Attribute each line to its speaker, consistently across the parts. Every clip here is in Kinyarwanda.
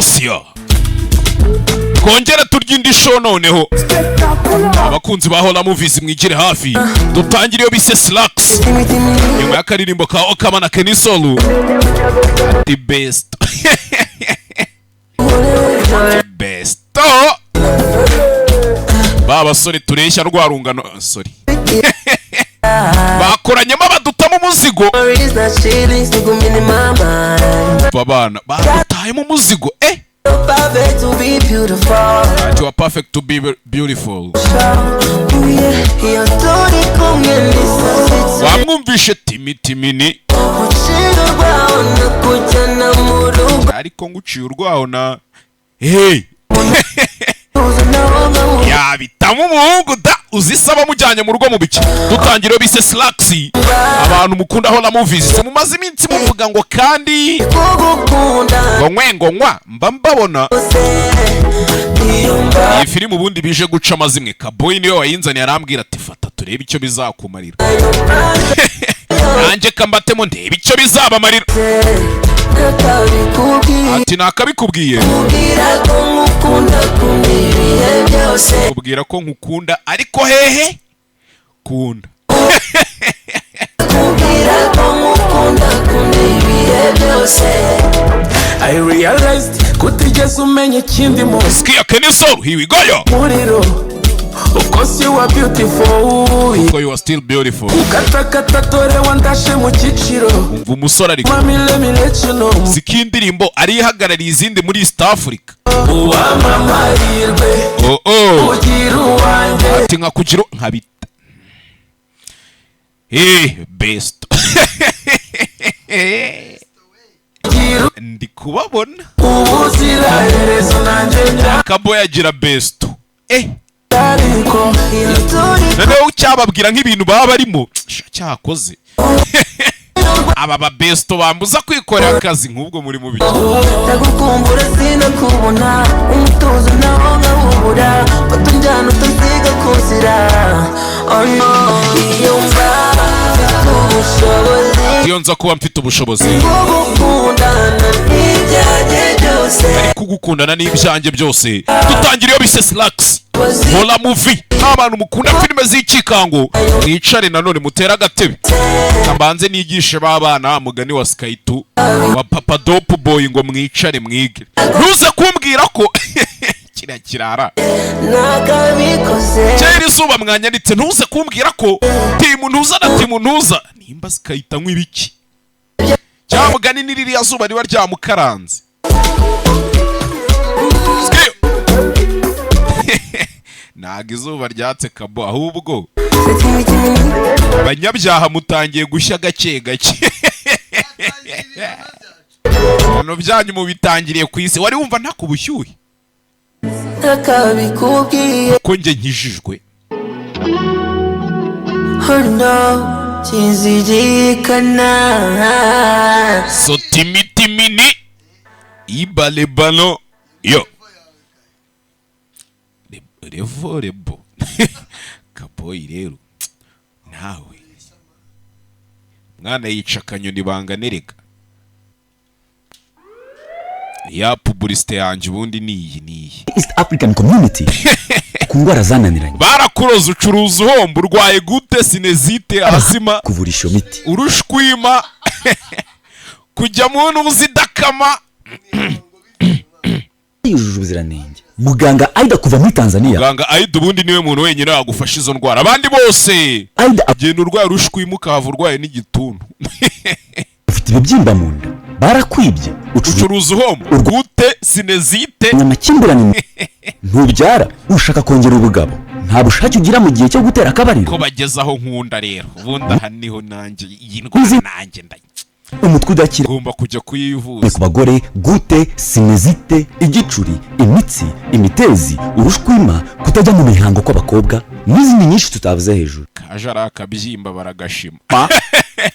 Speaker 1: Yosiya kongera turya indi show noneho abakunzi ba Hola Movies mwigire hafi dutangire iyo bise Slacks nyuma y'akaririmbo ka Okama na Kenny Solo the best best baba sore tureshya rwarungano sorry bakoranyemo badutamo umuzigo babana badutayemo umuzigo you are perfect to be beautiful wamwumvishe timitimini ariko nguciye urwaho na hey yabitamo umuhungu da uzisaba mujyanye mu rugo mu biki dutangire bise Slacks abantu mukunda Hola Movies mumaze iminsi muvuga ngo kandi ngo nkwa mba mbabona iyi filime ubundi bije guca amazimwe Kaboyi niyo wayinzaniye arambwira ati fata turebe icyo bizakumarira nanjye kambatemo ndebe icyo bizabamarira ati nakabikubwiye kubwira ko nkukunda ariko hehe kunda
Speaker 2: I realized kutigeze umenya ikindi mu
Speaker 1: Skia Kenny Solo here we go yo
Speaker 2: of course you are beautiful
Speaker 1: so you are still beautiful
Speaker 2: katakata tore wandashe mu kiciro
Speaker 1: umva umusore ariko
Speaker 2: mami let me let you know
Speaker 1: zikindirimbo ari ihagarariye izindi muri East Africa
Speaker 2: uwamamarirwe ugira uwanjye
Speaker 1: ati nkakugira nkabita best ndi kubabona
Speaker 2: ubuziraherezo nanjye
Speaker 1: Kaboyi agira best noneho cyababwira nk'ibintu baba barimo cyakoze aba ba best bambuza kwikorera akazi nk'ubwo muri mu biki
Speaker 2: ndagukumbura sinakubona umutuzo nawo nkawubura batunjyana utasiga kuzira oh no yumva
Speaker 1: iyo nza kuba mfite ubushobozi ari kugukundana n'ibyanjye byose dutangira iyo bise Slacks Hola Movie abantu mukunda filime z'ikikango mwicare nanone mutera agatebe kambanze nigishe babana mugani wa Skytu wa Papa Dope Boy ngo mwicare mwige ntuze kumbwira ko kirara cyari zuba mwanyanditse ntuze kumbwira ko timu ntuza na timu ntuza nimba Skyta nk'ibiki cyamugani niririya zuba riba ryamukaranze ntago izuba ryatse Kabo ahubwo abanyabyaha mutangiye gushya gake gake hano byanyu mubitangiriye ku isi wari wumva ntakubushyuhe ko njye nkijijwe so timitimini ibalebano yo revo Kaboyi rero nawe mwana yica akanyoni banganereka ya publicité yanjye ubundi niyi
Speaker 3: East African Community ku ndwara zananiranye
Speaker 1: barakuroza ucuruza uhomba urwaye gute sinezite asima
Speaker 3: kuvurisha miti
Speaker 1: urushwima kujya mu n'ubuzidakama
Speaker 3: yujuje ubuziranenge muganga Aida kuva muri Tanzania
Speaker 1: muganga Aida ubundi niwe muntu wenyine wagufasha izo ndwara abandi bose
Speaker 3: Aida
Speaker 1: agenda urwaye urushwima ukahava urwaye n'igituntu
Speaker 3: ufite ibibyimba mu nda barakwibye
Speaker 1: ucuruza uhomba gute sinezite
Speaker 3: amakimbirane ntubyara ushaka kongera ubugabo nta bushake ugira mu gihe cyo gutera akabariro
Speaker 1: ko bagezaho nkunda rero ubundi aha niho nanjye iyi ndwara nanjye ndayi
Speaker 3: umutwe udakira
Speaker 1: ugomba kujya kuyivuza
Speaker 3: ku bagore gute sinezite igicuri imitsi imitezi urushwima kutajya mu mihango kw'abakobwa n'izindi nyinshi tutavuze hejuru.
Speaker 1: kaje ari akabyimba baragashima.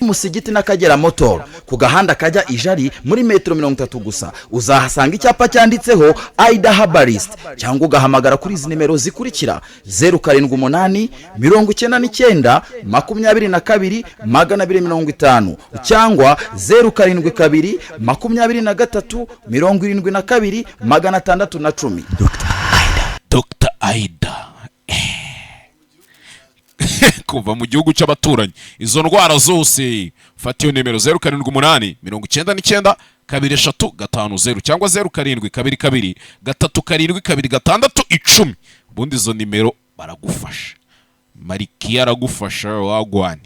Speaker 3: Musigiti n'Akagera Motor ku gahanda kajya Ijari muri metero 30 gusa uzahasanga icyapa cyanditseho Aida Herbalist, cyangwa ugahamagara kuri izi nimero zikurikira 078 99 22 250 cyangwa 072 23 72 610.
Speaker 1: Dr. Aida kuva mu gihugu cy'abaturanyi. Izo ndwara zose fata iyo nimero 078 99 2350 cyangwa 0722 372 10. Ubundi izo nimero baragufasha. Marikia aragufasha wagwani.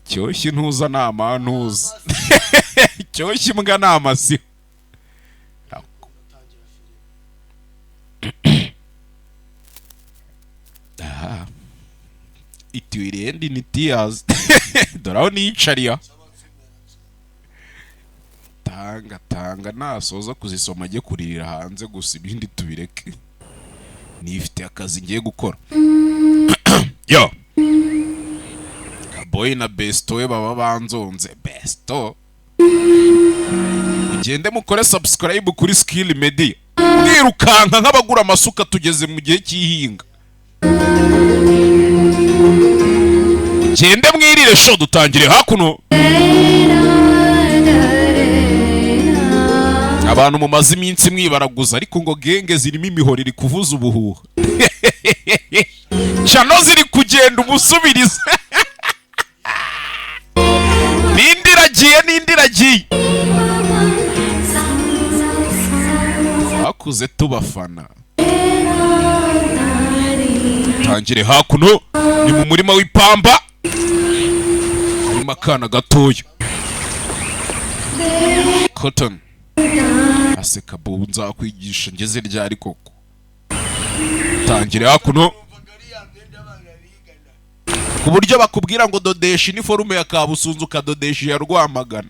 Speaker 1: Cyoshye ntuza nama ntuza. Cyoshye imbwa nama si. Ituirendi ni tears. Doraho niyicariya. Tanga nasoza kuzisoma ajye kuririra hanze gusa ibindi tubireke. Nifite akazi ngiye gukora. Yo. Boy na Besto we baba banzonze. Besto ugende mukore subscribe kuri Skill Media. Mwirukanka nk'abagura amasuka tugeze mu gihe cy'ihinga. Gende mwirire show dutangire hakuno. Abantu mu mazi iminsi mwibaraguza ariko ngo genge zirimo imihoro iri kuvuza ubuhuha. Chano ziri kugenda umusubiriza. Nindiragiye hakuze tubafana. Tangire hakuno ni mu murima w'ipamba harimo akana gatoya Cotton aseka bo nzakwigisha ngeze ryari koko. Tangire hakuno ku buryo bakubwira ngo dodesha iniforume ya Kabusunzu ukadodesha ya Rwamagana.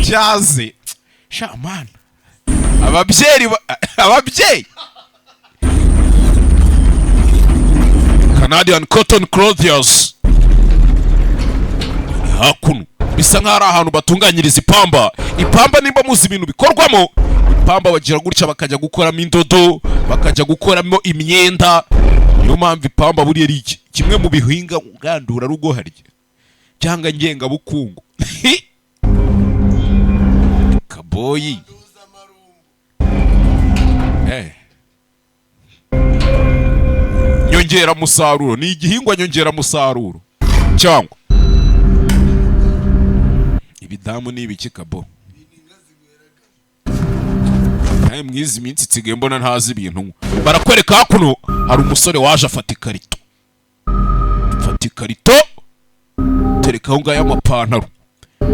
Speaker 1: Cyaze shaman ababyeyi Canadian Cotton Clothiers hakuno bisa nk'ari ahantu batunganyiriza ipamba nimba muzi ibintu bikorwamo ipamba bagira gutya bakajya gukoramo indodo bakajya gukoramo imyenda. Niyo mpamvu ipamba buri ari kimwe mu bihinga ngandura rugo harya cyangwa ngenga bukungu. Kaboyi nyongera musaruro ni igihingwa nyongera musaruro cyangwa ibidamu ni ibiki kabo. Naye mwizi minsi tsigaye mbona ntazi ibintu. Barakwereka hakuno hari umusore waje afata ikarito terekaho ngayo amapantaro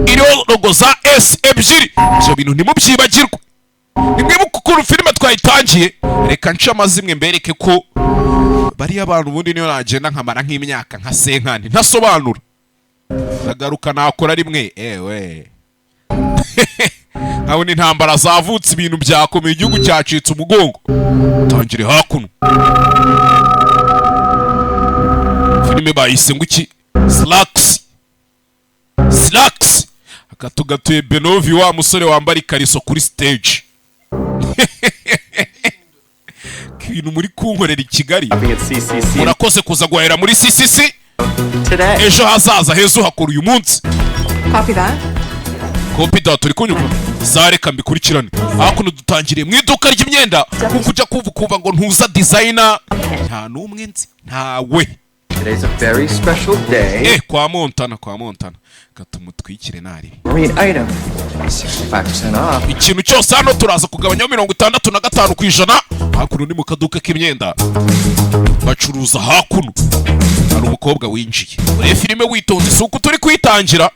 Speaker 1: iriho logo za S ebyiri. Ibyo bintu ntimubyibagirwe. Nimwibuka ukuntu filime twayitangiye. Reka nce amazimwe mbereke ko bari abantu ubundi niyo nagenda nkamara nk'imyaka nka senkani ntasobanura. Nagaruka nakora rimwe aho ni ntambara zavutse ibintu byakomeye igihugu cyacitse umugongo. Tangire hakuno filime bayise ngo iki Slacks akatugatuye Benovi wa musore wambara ikariso kuri stage. Kintu muri kunkorera i Kigali murakoze kuza guhera muri CCC ejo hazaza heza hakora uyu munsi. Copy that turi kunyuka zareka mbikurikirane hakuno dutangiriye mu iduka ry'imyenda kuko ujya kuva ngo ntuza designer nta numwe nzi ntawe.
Speaker 4: Today's a very special day.
Speaker 1: Kwa Montana katumutwikire nari
Speaker 4: Marine item 65% off.
Speaker 1: Ikintu cyose hano turaza kugabanya 65% hakuno ni mu kaduka k'imyenda bacuruza hakuno. Hari umukobwa winjiye ure filime witonze suko turi kwitangira.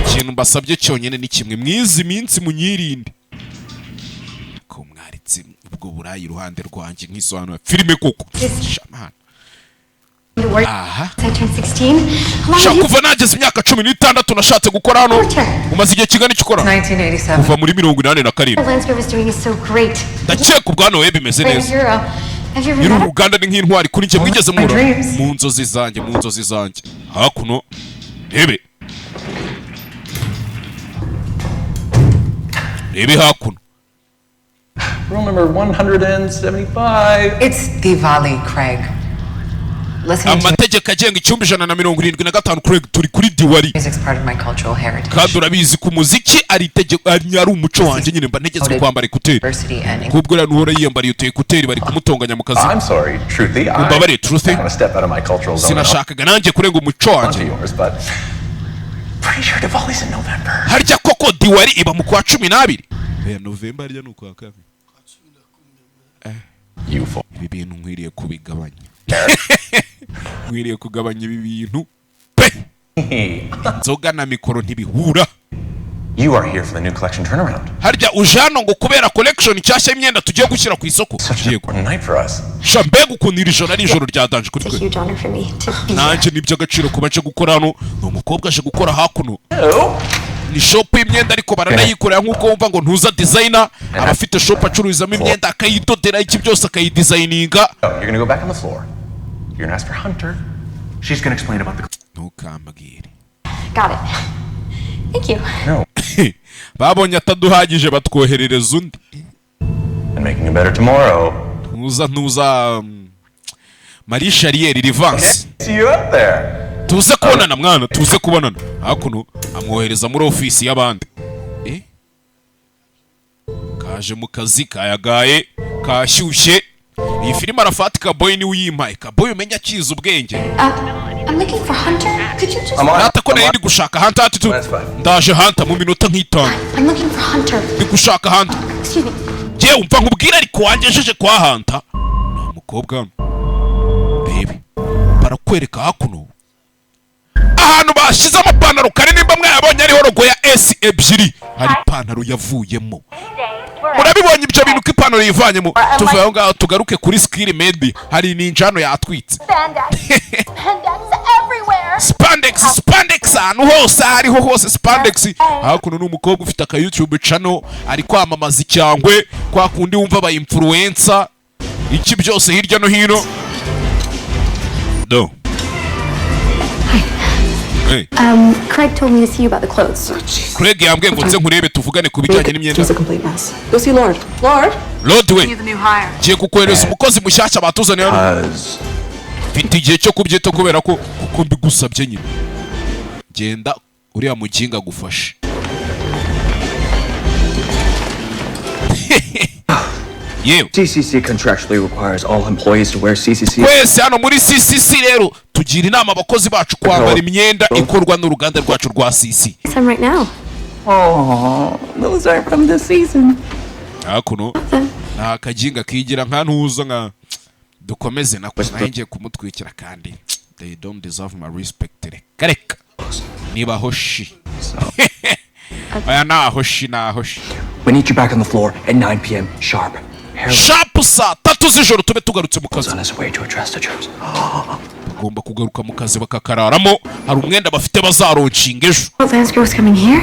Speaker 1: Ikintu mbasabye cyonyine ni kimwe mwizi minsi munyirinde ko mwaritse ubwo burayi iruhande rwanjye nk'isobanura filime koko shamana aha kuva nageze imyaka 16 nashatse gukora hano umaze igihe kingana iki ukora
Speaker 4: 1987.
Speaker 1: kuva muri 87 ndakeka ubwana we bimeze neza nyiri uruganda ni nk'intwari kuri njye mwigeze mura mu nzozi zanjye hakuno rebe hakuno
Speaker 5: Room number 175.
Speaker 4: It's Diwali, Craig. Listening to
Speaker 1: amategeko agenga 175 Craig turi kuri Diwali
Speaker 4: music's part of my cultural heritage.
Speaker 1: kandi urabizi ku muziki ari itegeko ari umuco wanjye nyine mba ntegetswe kwambara ekuteri
Speaker 4: Diversity and
Speaker 1: kubwo rero nuhora yiyambariye utu ekuteri bari kumutonganya mu kazi
Speaker 5: I'm sorry, Truthy.
Speaker 1: Umbabare, Truthy.
Speaker 5: I want to step out of my cultural zone.
Speaker 1: sinashakaga nanjye kurenga umuco
Speaker 5: Onto
Speaker 1: wanjye
Speaker 5: yours, but pretty sure Diwali's in November.
Speaker 1: harya koko Diwali iba mu kwa 12 November harya ni ukwa kabiri
Speaker 5: You fool.
Speaker 1: ibi bintu nkwiriye kubigabanya nkwiriye kugabanya ibi bintu pe inzoga na mikoro ntibihura
Speaker 5: You are here for the new collection turnaround.
Speaker 1: harya uje hano ngo kubera collection nshyashya y'imyenda tugiye gushyira ku isoko
Speaker 5: Such an
Speaker 1: yego
Speaker 5: important night for us.
Speaker 1: sha mbega ukuntu iri joro ari ijoro ryadanje kuri
Speaker 6: It's a
Speaker 1: twe
Speaker 6: huge honor for me to be here.
Speaker 1: nanjye ni iby'agaciro kuba nje gukora hano ni umukobwa aje gukora hakuno
Speaker 5: Hello.
Speaker 1: ni shop y'imyenda ariko baranayikorera nk'uko wumva ngo ntuza designer aba afite shop acururizamo imyenda akayidodera iki byose akayidesigninga
Speaker 5: Oh, you're gonna go back on the floor. You're gonna ask for Hunter. She's gonna explain about the.
Speaker 1: ntukambwire
Speaker 6: Got it. Thank you.
Speaker 5: No.
Speaker 1: babonye ataduhagije batwoherereza undi
Speaker 5: And making it better tomorrow.
Speaker 1: ntuza Marie Charrière Rivance
Speaker 5: See you up there.
Speaker 1: tuze kubonana mwana tuze kubonana hakuno amwohereza muri ofisi y'abandi kaje mu kazi kayagaye kashyushye iyi filime arafata Kaboy niwe uyimpaye Kaboy umenya akiza ubwenge
Speaker 6: I'm looking for Hunter. Could you just...
Speaker 1: hata ko nari ndi gushaka Hunter ati
Speaker 5: That's fine.
Speaker 1: ndaje Hunter mu minota nk'itanu
Speaker 6: I'm looking for Hunter.
Speaker 1: ndi gushaka Hunter
Speaker 6: Excuse me.
Speaker 1: je umva nkubwira ariko wangejeje kwa Hunter nta mukobwa hano rebe barakwereka hakuno ahantu bashyize amapantaro kare nimba mwayabonye ariho rogo ya S ebyiri hari ipantaro yavuyemo murabibonye ibyo bintu ko ipantaro yivanyemo tuvuye aho ngaho tugaruke kuri skill made hari ninjano yatwitse spandex ahantu hose hariho hose spandex hakuno n'umukobwa ufite aka YouTube channel ari kwamamaza icyangwe kwa kundi wumva aba influencer iki byose hirya no hino do Hey.
Speaker 6: Craig told me to see you about the clothes.
Speaker 1: Craig yambwiye ngo nze nkurebe tuvugane ku bijyanye n'imyenda
Speaker 7: She's a complete mess. Go see Lord. Lord?
Speaker 1: Lord we giye kukohereza umukozi mushyashya batuzaniye hano mfite igihe cyo kubyita kubera ko kuko mbigusabye nyine genda uriya muginga gufashe yewe
Speaker 4: CCC contractually requires all employees to wear CCC.
Speaker 1: twese hano muri CCC rero tugira inama abakozi bacu kwambara imyenda ikorwa n'uruganda rwacu rwa CC
Speaker 6: Some right now.
Speaker 7: Oh, those aren't from this season.
Speaker 1: hakuno nta kaginga kigira nka ntuza nka dukomeze nako nanjye kumutwikira kandi they don't deserve my respect reka niba hoshi aya nahoshi
Speaker 4: We need you back on the floor at 9 p.m. sharp. Harold
Speaker 1: sharp saa 3 z'ijoro tube tugarutse mu
Speaker 4: is
Speaker 1: kazi
Speaker 4: on his way to address the troops.
Speaker 1: bagomba kugaruka mu kazi bakakararamo hari umwenda bafite bazaronshinga ejo
Speaker 6: Oh, Lance Grove's coming here?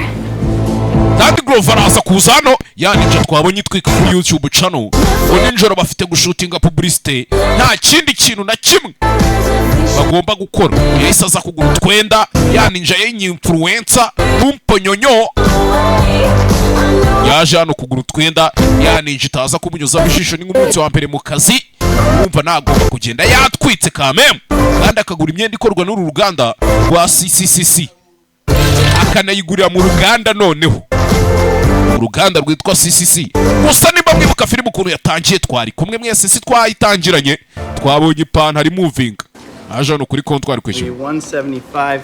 Speaker 1: kandi Grove araza kuza hano ya ninja twabonye itwika kuri YouTube channel ngo ninjoro bafite gushutinga publicité nta kindi kintu na kimwe bagomba gukora yahise aza kugura utwenda ya ninja yenye influencer mumponyonyo yaje hano kugura utwenda ya ninja itaza kumunyuza ijisho ni nk'umunsi wa mbere mu kazi wumva nagomba kugenda yatwitse kameme kandi akagura imyenda ikorwa n'uru ruganda rwa CCCC akanayigurira mu ruganda noneho uruganda rwitwa CCC gusa nimba mwibuka filime ukuntu yatangiye twari kumwe mwese si twayitangiranye twabonye ipantaro moving aje hano kuri kontwari kwishyura
Speaker 8: 175.52.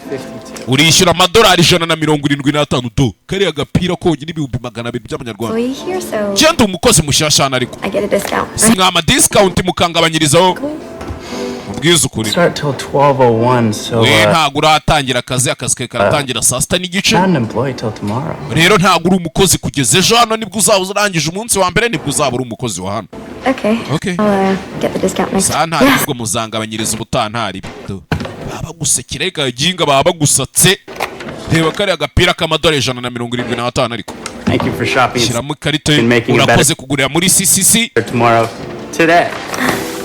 Speaker 1: urishyura amadolari 175 do kariya gapira konyine ibihumbi 200 by'amanyarwanda
Speaker 6: Employee here, so
Speaker 1: genda umukozi mushyashya hano ariko
Speaker 6: I get a discount.
Speaker 1: si mwama discount mukangabanyirizaho ubwiza ukuri
Speaker 8: Start till 12:01, so
Speaker 1: we ntabwo uratangira akazi kawe karatangira saa 6 n'igice
Speaker 8: not an employee till tomorrow.
Speaker 1: rero ntabwo uri umukozi kugeza ejo hano nibwo uzaba urangije umunsi wa mbere nibwo uzaba uri umukozi wa hano
Speaker 6: Okay.
Speaker 1: Okay.
Speaker 6: I'll get the discount next time.
Speaker 1: santari ubwo muzangabanyiriza ubutantari baba gusekera reka jinga baba gusatse reba kari agapira k'amadolari 175 ariko
Speaker 8: Thank you for shopping.
Speaker 1: shyiramo ikarita
Speaker 8: Been making it
Speaker 1: urakoze
Speaker 8: better
Speaker 1: kugurira muri CCC
Speaker 8: tomorrow. Today.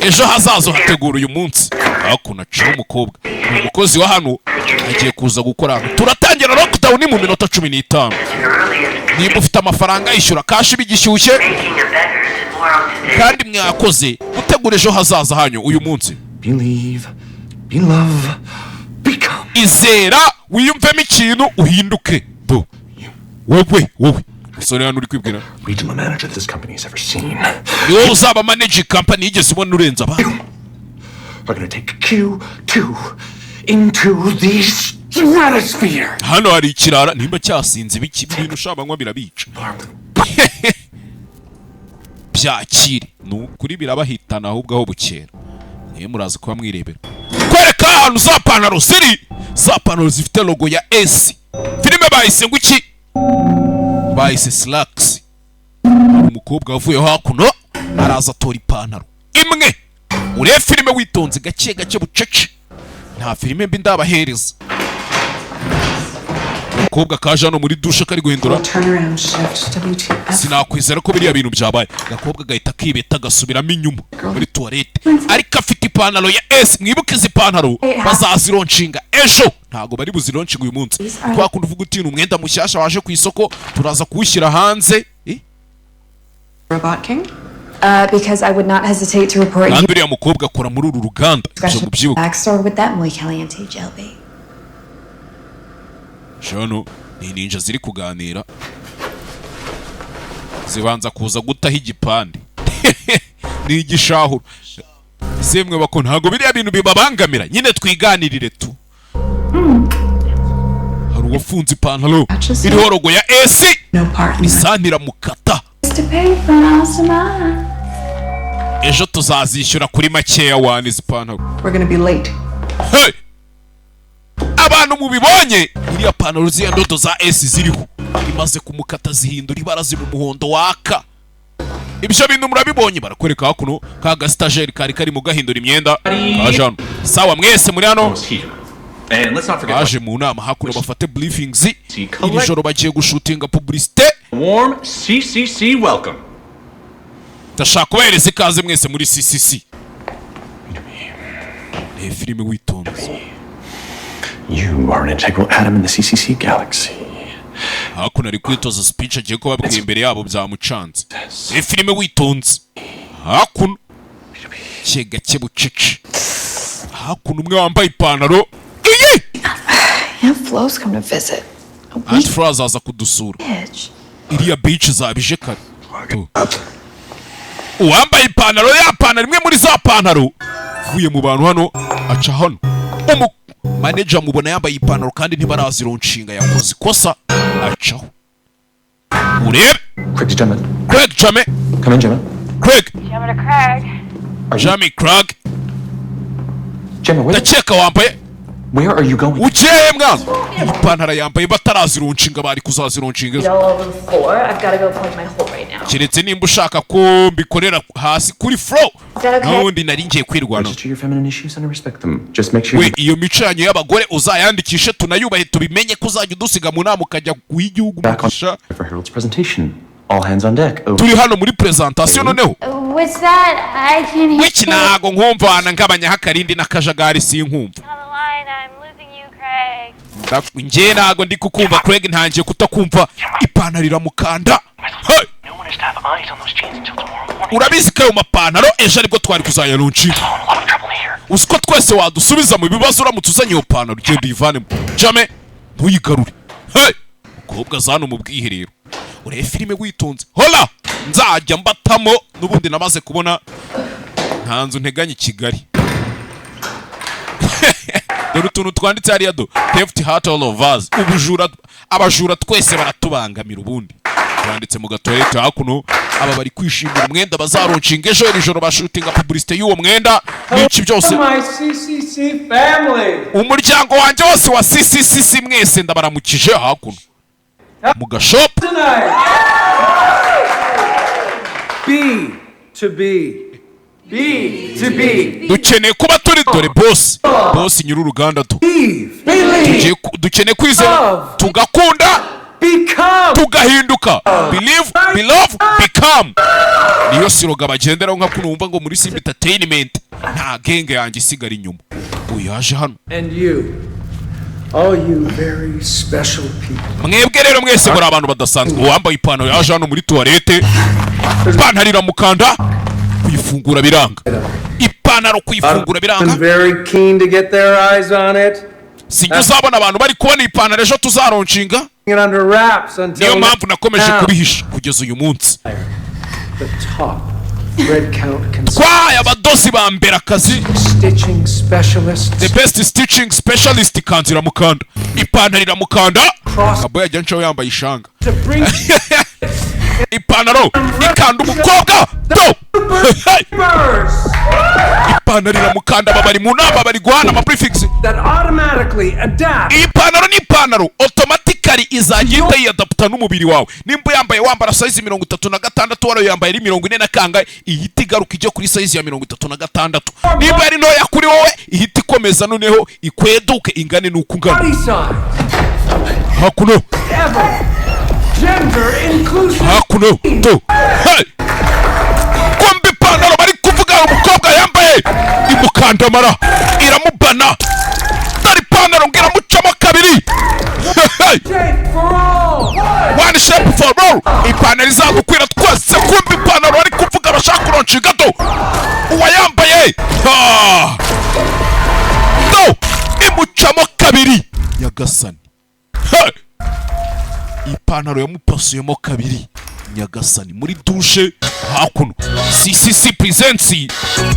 Speaker 1: ejo hazaza hategura uyu munsi hakuno aciye umukobwa umukozi wa hano agiye kuza gukora hano turatangira lockdown mu minota 15 niba ufite amafaranga yishyura kashi bigishyushye kandi mwakoze gutegura ejo hazaza hanyu uyu munsi
Speaker 5: Believe, be love, become.
Speaker 1: izera wiyumvemo ikintu uhinduke do wowe musore hano uri kwibwira
Speaker 5: Regional manager this company has ever seen.
Speaker 1: ni wowe uzaba manage company yigeze ubona urenze abandi
Speaker 5: We're gonna take Q2 into the stratosphere.
Speaker 1: hano hari ikirara nimba cyasinze biki ibintu ushabanywa birabica byakire ni ukuri birabahitana ahubwo aho bukera niyo murazi kuba mwirebera kwereka ahantu za pantaro ziri za pantaro zifite logo ya S filime bahise ngo iki bahise Slacks umukobwa wavuyeho hakuno araza atora ipantaro imwe urebe filime witonze gake gake bucece nta filime mbi ndabahereza umukobwa kaje hano muri dushe kari guhindura
Speaker 7: Turnaround shift, WTF.
Speaker 1: sinakwizera ko biriya bintu byabaye agakobwa gahita kibeta gasubiramo inyuma muri toilette ariko afite ipantaro ya S mwibuke izi pantaro bazazironshinga ejo ntago bari buzironshinga uyu munsi twakunda uvuga uti umwenda mushyashya waje ku isoko turaza kuwushyira hanze
Speaker 7: Robot King?
Speaker 6: Because I would not hesitate to report you
Speaker 1: kandi uriya mukobwa akora muri uru ruganda ibyo mubyibuka
Speaker 6: backstory with that Muy Caliente Jelby.
Speaker 1: shano ni ninja ziri kuganira zibanza kuza gutaho igipande ni igishahuro semwe bako ntago biriya bintu bibabangamira nyine twiganirire tu hari uwafunze ipantaro iriho rogo ya S
Speaker 7: No part in that.
Speaker 1: isanira mukata
Speaker 6: To pay for an awesome honor.
Speaker 1: ejo tuzazishyura kuri makeya wani izi pantaro
Speaker 7: We're gonna be late.
Speaker 1: hey! abantu mubibonye iriya pantaro z'iya ndodo za S ziriho imaze kumukata zihindura ibara ziba umuhondo waka ibyo bintu murabibonye barakwereka hakuno ka gastajeri kari mu gahindura imyenda kaje hano sawa mwese muri hano
Speaker 5: Almost here. And let's not forget
Speaker 1: baje mu nama hakuno bafate briefings iri joro bagiye gushutinga publicité
Speaker 5: warm CCC welcome.
Speaker 1: ndashaka kubahereza ikaze mwese muri CCC ni filime witonze
Speaker 5: You are an integral atom in the CCC galaxy.
Speaker 1: hakuno ari kwitoza speech agiye kubabwira imbere yabo byamucanze ni filime witonze hakuno gake bucece hakuno umwe wambaye ipantaro iyi
Speaker 6: Aunt Flo's come to visit. A
Speaker 1: Aunt Flo azaza kudusura
Speaker 6: bitch.
Speaker 1: iriya beach zabije kare uwambaye ipantaro ya pantaro imwe muri za pantaro uvuye mu bantu hano aca hano manager mubona yambaye ipantaro kandi ntibarazironshinga yakoze ikosa acaho urebe
Speaker 5: Quick, gentlemen.
Speaker 1: Craig Jame
Speaker 5: Come in, gentlemen.
Speaker 1: Craig
Speaker 6: Gemma to Craig.
Speaker 1: Jame Craig
Speaker 5: Gemma,
Speaker 1: ndakeka wambaye
Speaker 5: where are you going?
Speaker 1: ugiye mwana ipantaro yambaye batarazironshinga bari kuzazironshinga
Speaker 6: All over the floor. I've got to go plug my hole right now.
Speaker 1: keretse nimba ushaka ko mbikorera hasi kuri flow
Speaker 6: that okay?
Speaker 1: n'ubundi nari ngiye kwirwanaho
Speaker 5: Register your feminine issues and respect them. Just make sure
Speaker 1: we iyo mico yanyu y'abagore uzayandikishe tunayubahe tubimenye ko uzajya udusiga mu nama ukajya guha igihugu
Speaker 5: back on
Speaker 1: umugisha
Speaker 5: for Harold's presentation. All hands on deck. Oh,
Speaker 1: turi hano muri presentation noneho
Speaker 6: What's that? I can't hear
Speaker 1: wiki ntago nkumvana ngabanyaho akarindi n'akajagari sinkumva
Speaker 6: on the line. I'm losing you, Craig.
Speaker 1: njye ntago ndi kukumva Craig ntangiye kutakumva ipantaro iramukanda hey!
Speaker 4: No one is to have eyes on those jeans until tomorrow morning.
Speaker 1: urabizi ko ayo mapantaro ejo aribwo twari kuzayaronshinga
Speaker 4: I'm in a lot of trouble here.
Speaker 1: uzi ko twese wadusubiza mu bibazo uramutse uzanye iyo pantaro ugenda uyivanemo jame ntuyigarure hey! umukobwa aza hano mu bwiherero urebe filime witonze hola nzajya mbatamo n'ubundi namaze kubona nta nzu nteganya i Kigali dore utuntu twanditse hariya do theft heart all of us ubujura abajura twese baratubangamira ubundi twanditse mu gatoilette hakuno aba bari kwishimira umwenda bazaronshinga ejo iri joro bashutinga publicité y'uwo mwenda n'iki byose
Speaker 2: My CCC family.
Speaker 1: umuryango wanjye wose wa CCC mwese ndabaramukije hakuno mu gashop
Speaker 2: Tonight. B. to be. Be to be.
Speaker 1: dukeneye kuba turi dore boss nyiri uruganda tu dukeneye kwizera tugakunda tugahinduka believe belove become niyo siroga bagenderaho nka kuno wumva ngo muri Simba Entertainment nta genge yanjye isigara inyuma uyaje hano
Speaker 2: And you, all you very special people.
Speaker 1: mwebwe rero mwese muri abantu badasanzwe uwambaye ipantaro yaje hano muri toilette ipantaro iramukanda kuyifungura biranga ipantaro kuyifungura biranga
Speaker 2: I'm very keen to get their eyes on it.
Speaker 1: sinjye uzabona abantu bari kubona ipantaro ejo tuzaronshinga
Speaker 2: It under wraps until
Speaker 1: niyo mpamvu nakomeje
Speaker 2: now.
Speaker 1: kubihisha kugeza uyu munsi
Speaker 2: The top red count
Speaker 1: twaye abadozi ba mbere akazi
Speaker 2: stitching specialists.
Speaker 1: the best stitching specialist kanzu iramukanda ipantaro iramukanda abo yajya ncaho yambaye ishanga
Speaker 2: To bring
Speaker 1: ipantaro ikanda umukobwa do
Speaker 2: birds
Speaker 1: ipantaro iramukanda bari mu nama bari guhana amaprefix
Speaker 2: that automatically adapt.
Speaker 1: iyi pantaro ni ipantaro automatically izajya ihita yiyadapta n'umubiri wawe nimba yambaye wambara size 36 wari yambaye ari 40 na kangahe ihita igaruka ijya kuri size ya 36 nimba ari ntoya kuri wowe ihita ikomeza noneho ikweduke ingane nuko ungana
Speaker 2: Body size.
Speaker 1: hakuno
Speaker 2: Ever. Gender inclusive.
Speaker 1: hakuno to hey kumbi ipantaro bari kuvuga umukobwa yambaye imukandamara iramubana dari ipantaro ngira mucamo kabiri
Speaker 2: Shape for all.
Speaker 1: one shape for all ipantaro izagukwira twese kumbi ipantaro bari kuvuga bashaka kuronsha gato uwayambaye to imucamo kabiri nyagasani hey ipantaro yamupasuyemo kabiri nyagasani muri dushe hakuno CCC presents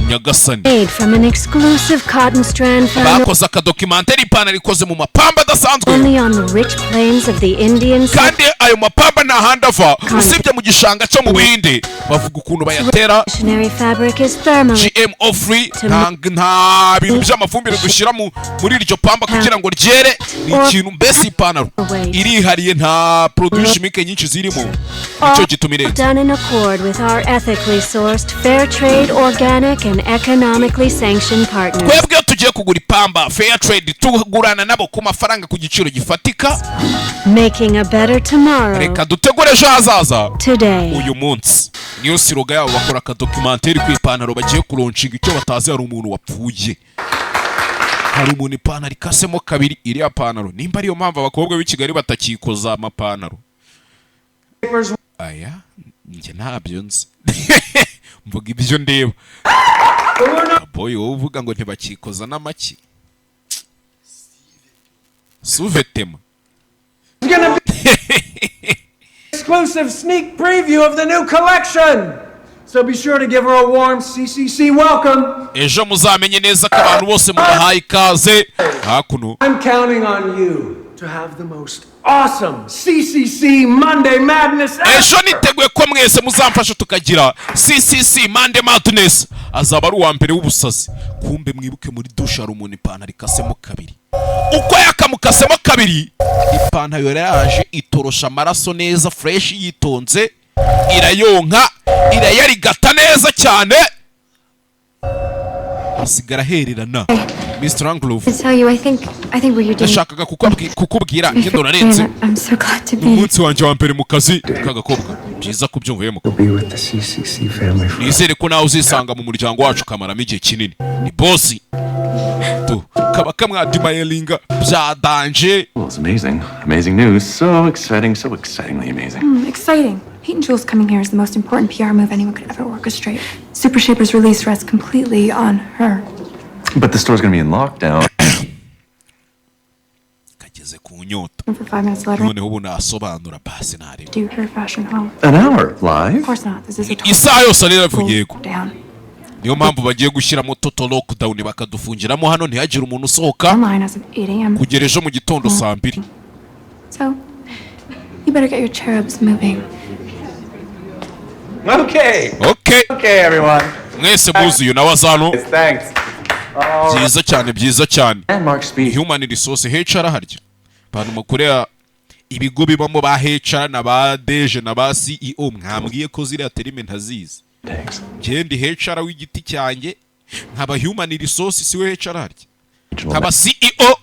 Speaker 1: nyagasani
Speaker 9: Made from an exclusive cotton strand found
Speaker 1: bakoze akadokumentari ipantaro ikoze mu mapamba adasanzwe
Speaker 9: only on the rich plains of the Indian
Speaker 1: kandi ayo mapamba nta handi ava usibye mu gishanga cyo mu Buhinde bavuga ukuntu bayatera
Speaker 9: substitutionary fabric is thermally
Speaker 1: GMO free nta bintu by'amafumbire dushyira muri iryo pamba kugira ngo ryere ni ikintu mbese ipantaro irihariye nta produit chimique nyinshi zirimo icyo gituma irenze
Speaker 9: done in accord with our ethically sourced, fair trade, organic and economically sanctioned partners.
Speaker 1: twebwe tugiye kugura ipamba fair trade tugurana nabo ku mafaranga ku giciro gifatika
Speaker 9: Making a better tomorrow
Speaker 1: reka dutegure ejo hazaza
Speaker 9: today.
Speaker 1: uyu munsi niyo siroga yabo bakora akadokumentari ku ipantaro bagiye kuronshinga icyo batazi hari umuntu wapfuye hari umuntu ipantaro ikasemo kabiri iriya pantaro nimba ariyo mpamvu abakobwa b'i Kigali batakikoza amapantaro aya njye ntabyo nzi mvuga ibyo ndeba boy wowe uvuga ngo ntibakikoza n'amaki suvetema
Speaker 2: Exclusive sneak preview of the new collection. So be sure to give her a warm CCC welcome.
Speaker 1: ejo muzamenye neza ko abantu bose mubahaye ikaze hakuno
Speaker 2: I'm counting on you to have the most awesome CCC Monday Madness ever.
Speaker 1: ejo niteguye ko mwese muzamfasha tukagira CCC Monday Madness azaba ari uwa mbere w'ubusazi kumbe mwibuke muri dushe hari umuntu ipantaro ikasemo kabiri uko yakamukasemo kabiri ipantaro yaraje itorosha amaraso neza fresh yitonze irayonka irayarigata neza cyane hasigara hererana Mr. Anglove
Speaker 9: To tell you, I think what you're doing.
Speaker 1: nashakaga kukubwira ngendo narenze
Speaker 9: I'm so glad to be.
Speaker 1: umunsi wanjye wa mbere mu kazi kagakobwa byiza kubyumvuyemo
Speaker 2: Be with the CCC family for
Speaker 1: nizere ko nawe uzisanga mu muryango wacu kamaramo igihe kinini ni bosi tu kaba kamwadimayelinga bya danje
Speaker 5: Well, it's amazing. Amazing news. So excitingly amazing.
Speaker 10: Exciting. Pete and Jules coming here is the most important PR move anyone could ever orchestrate. Super Shaper's release rests completely on her.
Speaker 5: But the store's gonna be in lockdown.
Speaker 1: kageze ku nyota
Speaker 10: And for 5 minutes later,
Speaker 1: noneho ubu nasobanura basi nareba
Speaker 10: do her fashion home.
Speaker 5: An hour live?
Speaker 10: Of course not. This is a total
Speaker 1: isaha yose arira avuga yego
Speaker 10: down.
Speaker 1: niyo mpamvu bagiye gushyiramo total lockdown bakadufungiramo hano ntihagire umuntu usohoka
Speaker 10: Online as of 8 a.m.
Speaker 1: kugera ejo mu gitondo saa 2
Speaker 10: So, you better get your cherubs moving.
Speaker 8: Okay.
Speaker 1: okay
Speaker 8: Okay, everyone.
Speaker 1: mwese muzuye nawe azano
Speaker 8: Thanks.
Speaker 1: byiza cyane
Speaker 5: Landmark speech.
Speaker 1: human resource HR harya bantu mukorera ibigo bibamo ba HR na ba DG na ba CEO mwambwiye ko ziriya terime ntazizi
Speaker 5: takes.
Speaker 1: Ndi HR w'igiti cyanjye nkaba human resource siwe HR arya nkaba CEO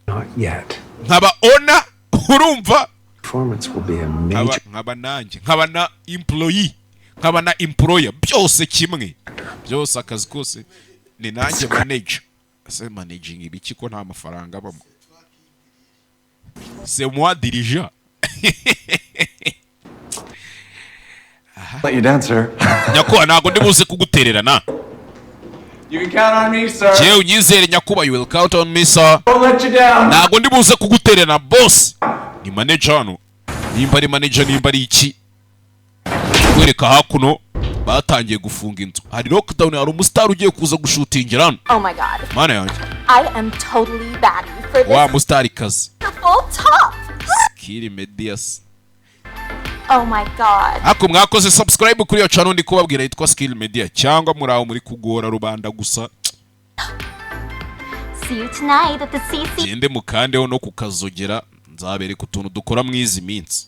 Speaker 2: Not yet.
Speaker 1: nkaba owner urumva
Speaker 2: Performance will be a major.
Speaker 1: nkaba nanjye nkaba na employee nkaba na employer byose kimwe byose akazi kose ni nanjye manager ase managing ibiki ko nta mafaranga abamo c'est moi dirigeant.
Speaker 5: Let you down, sir.
Speaker 1: Nyakuba ntago ndi buze kugutererana.
Speaker 2: You can count on me, sir.
Speaker 1: Jewe unyizere Nyakuba, you will count on me, sir.
Speaker 2: Don't let you down.
Speaker 1: Ntago ndi buze kugutererana boss. Ni manager hano. Nimba ari manager nimba ari iki. Kwereka hakuno batangiye gufunga inzu. Hari lockdown, hari umustar ugiye kuza gushutingira hano.
Speaker 6: Oh my god.
Speaker 1: Mana yanjye.
Speaker 6: I am totally batty for this
Speaker 1: Wa mustari kazi.
Speaker 6: full top.
Speaker 1: Kiri Medias.
Speaker 6: Oh my god.
Speaker 1: Ako mwakoze subscribe kuri yo channel ndi kubabwira yitwa Skill Media cyangwa muraho muri kugora rubanda gusa.
Speaker 6: See you tonight at the CC.
Speaker 1: Gende mukandeho no kukazogera nzabereka utuntu dukora mwizi minsi.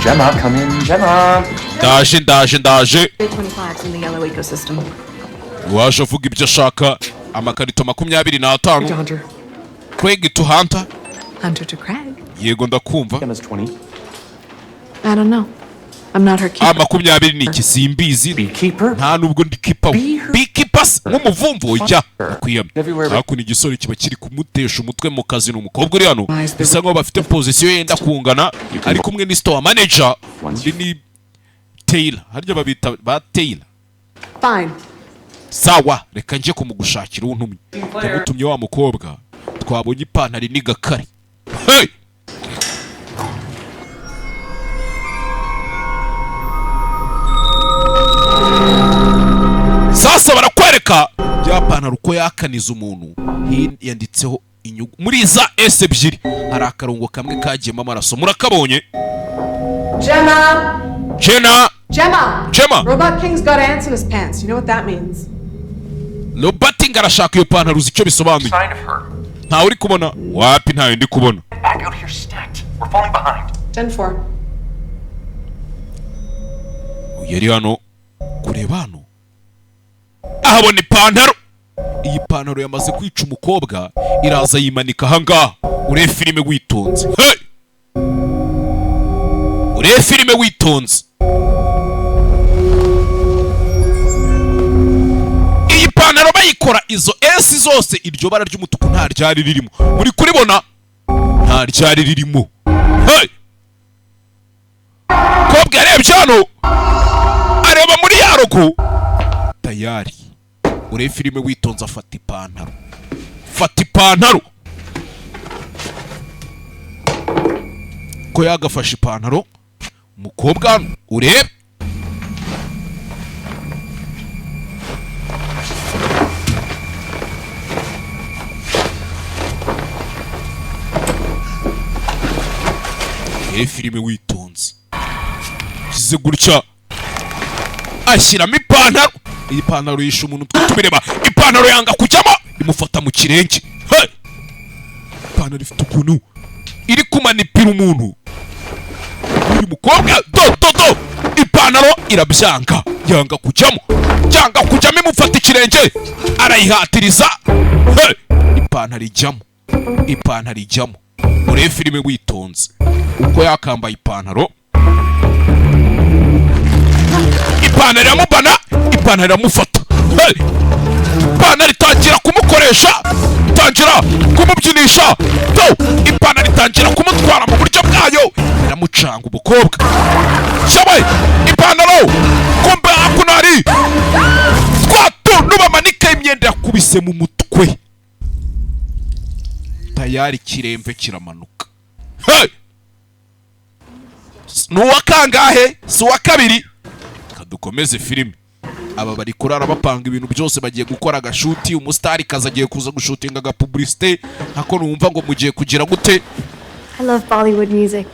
Speaker 5: Gemma, come in, Gemma.
Speaker 1: Ndaje.
Speaker 7: 25's in the yellow ecosystem.
Speaker 1: Waje avuga ibyo ashaka amakarito 25.
Speaker 2: Hunter.
Speaker 1: Craig to Hunter.
Speaker 7: Hunter to Craig.
Speaker 1: Yego ndakumva.
Speaker 5: Gemma's 20.
Speaker 7: I don't know. I'm not her keeper.
Speaker 1: 20 ni kisimbizi.
Speaker 5: Beekeeper?
Speaker 1: Nta nubwo ndi keeper. Beekeepers nk'umuvumvu ujya kwiyamye.
Speaker 5: Everywhere.
Speaker 1: Ariko ni igisore kiba kiri kumutesha umutwe mu kazi n'umukobwa uri hano. Bisa nkaho bafite position yenda kungana ari kumwe ni store manager. Undi ni Taylor. Harya babita ba Taylor.
Speaker 7: Fine.
Speaker 1: Sawa, reka nje kumugushakira untumye. Yagutumye wa mukobwa. Twabonye ipantaro ni gakare. Hey! Sasa barakwereka ya pantaro uko yakaniza umuntu. Yanditseho inyugu muri za S ebyiri. Hari akarongo kamwe kagiyemo amaraso. Murakabonye? Gemma.
Speaker 7: Robot King's got ants in his pants. You know what that means?
Speaker 1: Robot King arashaka iyo pantaro uzi icyo bisobanuye.
Speaker 5: Sign of her.
Speaker 1: Nta uri kubona? Wapi ntayo ndi kubona.
Speaker 5: Back out here stacked. We're falling behind.
Speaker 7: 10-4.
Speaker 1: Yari hano kureba hano. Ahabona ipantaro. Iyi pantaro yamaze kwica umukobwa iraza yimanika ahangaha. Ure filime witonze. Hey! Ure filime witonze. Iyi pantaro bayikora izo S zose iryo bara ry'umutuku nta ryari ririmo. Muri kuribona? Nta ryari ririmo. Hey! Kobwa yarebye hano. Areba muri yarogo. Tayari. Ure filime witonze afata ipantaro. Ko yagafashe ipantaro. Umukobwa hano urebe. Ure filime witonze. Kize gutya. Ashyiramo ipantaro. Iyi pantaro yishe umuntu twitubireba. Ipantaro yanga kujyamo imufata mu kirenge. Hey! Ipantaro ifite ukuntu iri kumanipira umuntu. Uyu mukobwa do ipantaro irabyanga yanga kujyamo. Yanga kujyamo imufata ikirenge. Arayihatiriza. Hey! Ipantaro ijyamo. Muri filime witonze. Uko yakambaye ipantaro. Ipantaro iramubana. Ipantaro iramufata. Hey! Ipantaro itangira kumukoresha. Itangira kumubyinisha. Ipantaro itangira kumutwara mu buryo bwayo. Iramucanga umukobwa. Shabaye ipantaro. Kumbe akunari. Nubamanika imyenda yakubise mu mutwe. Tayari kiremve kiramanuka. Hey! Nuwa kangahe? Si wa kabiri. Kadukomeze filime. Aba bari kurara bapanga ibintu byose bagiye gukora agashuti. Umustar kaza agiye kuza gushutinga aga publicité. Hako numva ngo mugiye kugira gute?
Speaker 10: I love Bollywood music.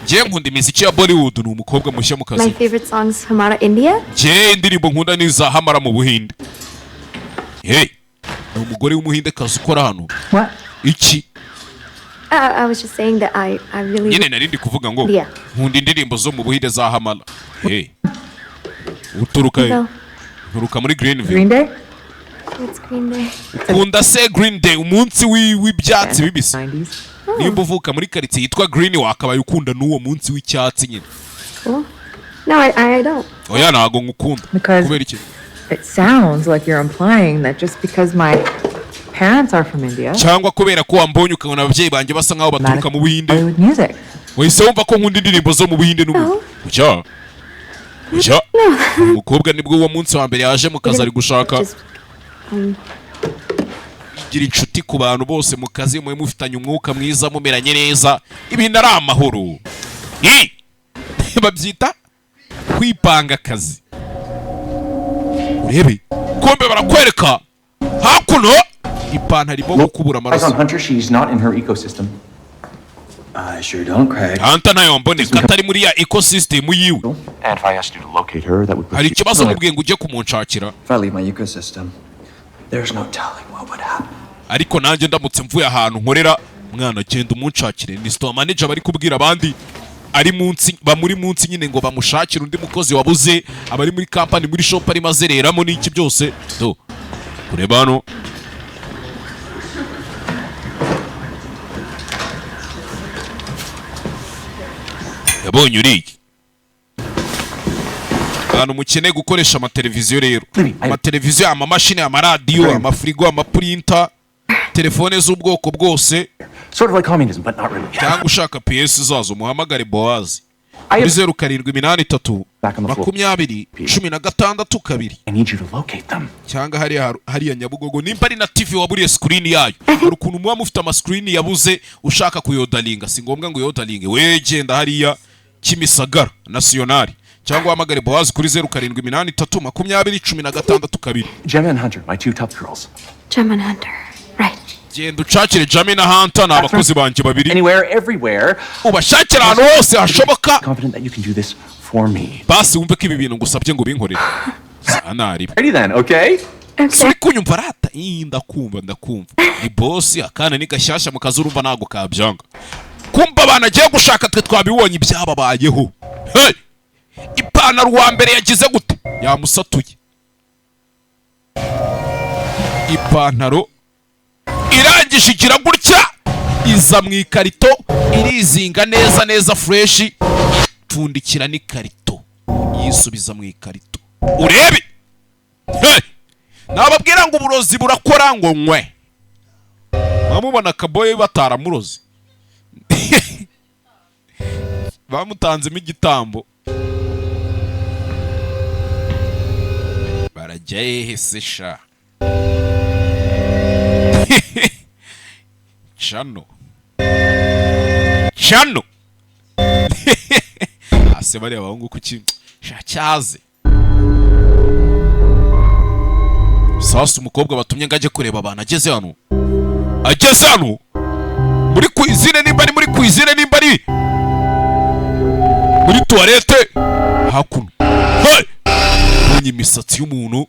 Speaker 1: Njye nkunda imiziki ya Bollywood. Ni umukobwa mushya mu
Speaker 10: My
Speaker 1: kazi.
Speaker 10: favorite songs Hamara India.
Speaker 1: Njye indirimbo nkunda ni za Hamara mu Buhinde. Hey, ni umugore w'umuhinde kazi ukora hano.
Speaker 7: What?
Speaker 1: Iki?
Speaker 10: I was just saying that I really.
Speaker 1: Nyine nari ndi kuvuga ngo
Speaker 10: Yeah.
Speaker 1: nkunda indirimbo zo mu Buhinde za Hamara. Hey, uturuka he?
Speaker 10: No.
Speaker 1: Nturuka muri Greenville.
Speaker 7: Green Day?
Speaker 10: What's Green Day?
Speaker 1: Ukunda se Green Day, umunsi w'ibyatsi bibisi.
Speaker 7: 90s.
Speaker 1: Nimba uvuka muri quartier yitwa Green wakabaye ukunda n'uwo munsi w'icyatsi nyine.
Speaker 10: Cool. No, I don't.
Speaker 1: Oya ntago ngukunda.
Speaker 7: Because-
Speaker 1: Kubera iki?
Speaker 7: It sounds like you're implying that just because my parents are from India,
Speaker 1: Cyangwa kubera ko wambonye ukabona ababyeyi banjye basa nkaho baturuka mu Buhinde.
Speaker 7: Bollywood music.
Speaker 1: Wahise wumva ko nkunda indirimbo zo mu Buhinde n'ubu. Ujya? Ujya? Umukobwa nibwo uwo munsi wa mbere yaje mu kazi ari gushaka.
Speaker 10: Just,
Speaker 1: Gira inshuti ku bantu bose mu kazi mwe mufitanye umwuka mwiza mumeranye neza. Ibintu ari amahoro. Babyita kwipanga akazi. Urebe kombe barakwereka hakuno ipantaro irimo gukubura
Speaker 4: Eyes on
Speaker 1: amaraso.
Speaker 4: Hunter, she's not in her ecosystem.
Speaker 5: I sure don't, Craig.
Speaker 1: Hanta nayo mboneka atari muri ya ecosystem yiwe.
Speaker 4: And if I asked you to locate her, that would put
Speaker 1: Hari
Speaker 4: you...
Speaker 1: ikibazo mubwiye ngo ujye kumunshakira.
Speaker 5: If I leave my ecosystem, there's no telling what would happen.
Speaker 1: Ariko nanjye ndamutse mvuye ahantu nkorera mwana genda umunshakire. Ni store manager bari kubwira abandi ari munsi bamuri munsi nyine ngo bamushakire undi mukozi wabuze abari muri company muri shop ari mazereramo n'iki byose. Do kureba hano yabonye uriye abantu mukeneye gukoresha amateleviziyo rero. Amateleviziyo, amamashini, amaradiyo, amafrigo, amaprinter, telefone z'ubwoko bwose.
Speaker 4: Sort of like communism, but not really.
Speaker 1: Cyangwa ushaka PS zazo muhamagare Boaz kuri 0783 20
Speaker 4: I need you to locate them.
Speaker 1: cyangwa hariya Nyabugogo nimba ari na TV waburiye screen yayo. Hari ukuntu muba mufite ama screen yabuze ushaka kuyodalinga, si ngombwa ngo yodalinge, we genda hariya Kimisagara Nationali cyangwa uhamagare Boaz kuri 0783 20
Speaker 4: Gemma and Hunter, my two top girls.
Speaker 10: Gem and Hunter. Right.
Speaker 1: genda ucakire Jamie na Hunter n'abakozi banjye babiri
Speaker 4: Anywhere, everywhere.
Speaker 1: ubashakira ahantu hose hashoboka.
Speaker 4: Confident that you can do this for me.
Speaker 1: Basi wumve ko ibi bintu ngusabye ngo binkorere sanari.
Speaker 4: Ready then, okay?
Speaker 1: Suri kunyumva rata? Ndakumva. Ni boss akana ni gashyashya mu kazi urumva nago kabyanga. Kumba abana agiye gushaka twe twabibonye ibyababayeho. Hey! Ipantaro wa mbere yagize gute? Yamusatuye. Ipantaro irangije igira gutya iza mu ikarito irizinga neza fresh pfundikira n'ikarito yisubiza mu ikarito. Urebe. Hey! Nababwira ngo uburozi burakora ngo nkwe. Bamubona kaboye bataramurozi. Bamutanzemo igitambo. Barajya hehe se sha? Chano. Ase bari abahungu kuki cyaze. Sasa umukobwa batumye ngaje kureba abana ageze hano. Muri cuisine nimba ari muri cuisine nimba ari muri toilette hakuno. Hey! Bunye imisatsi y'umuntu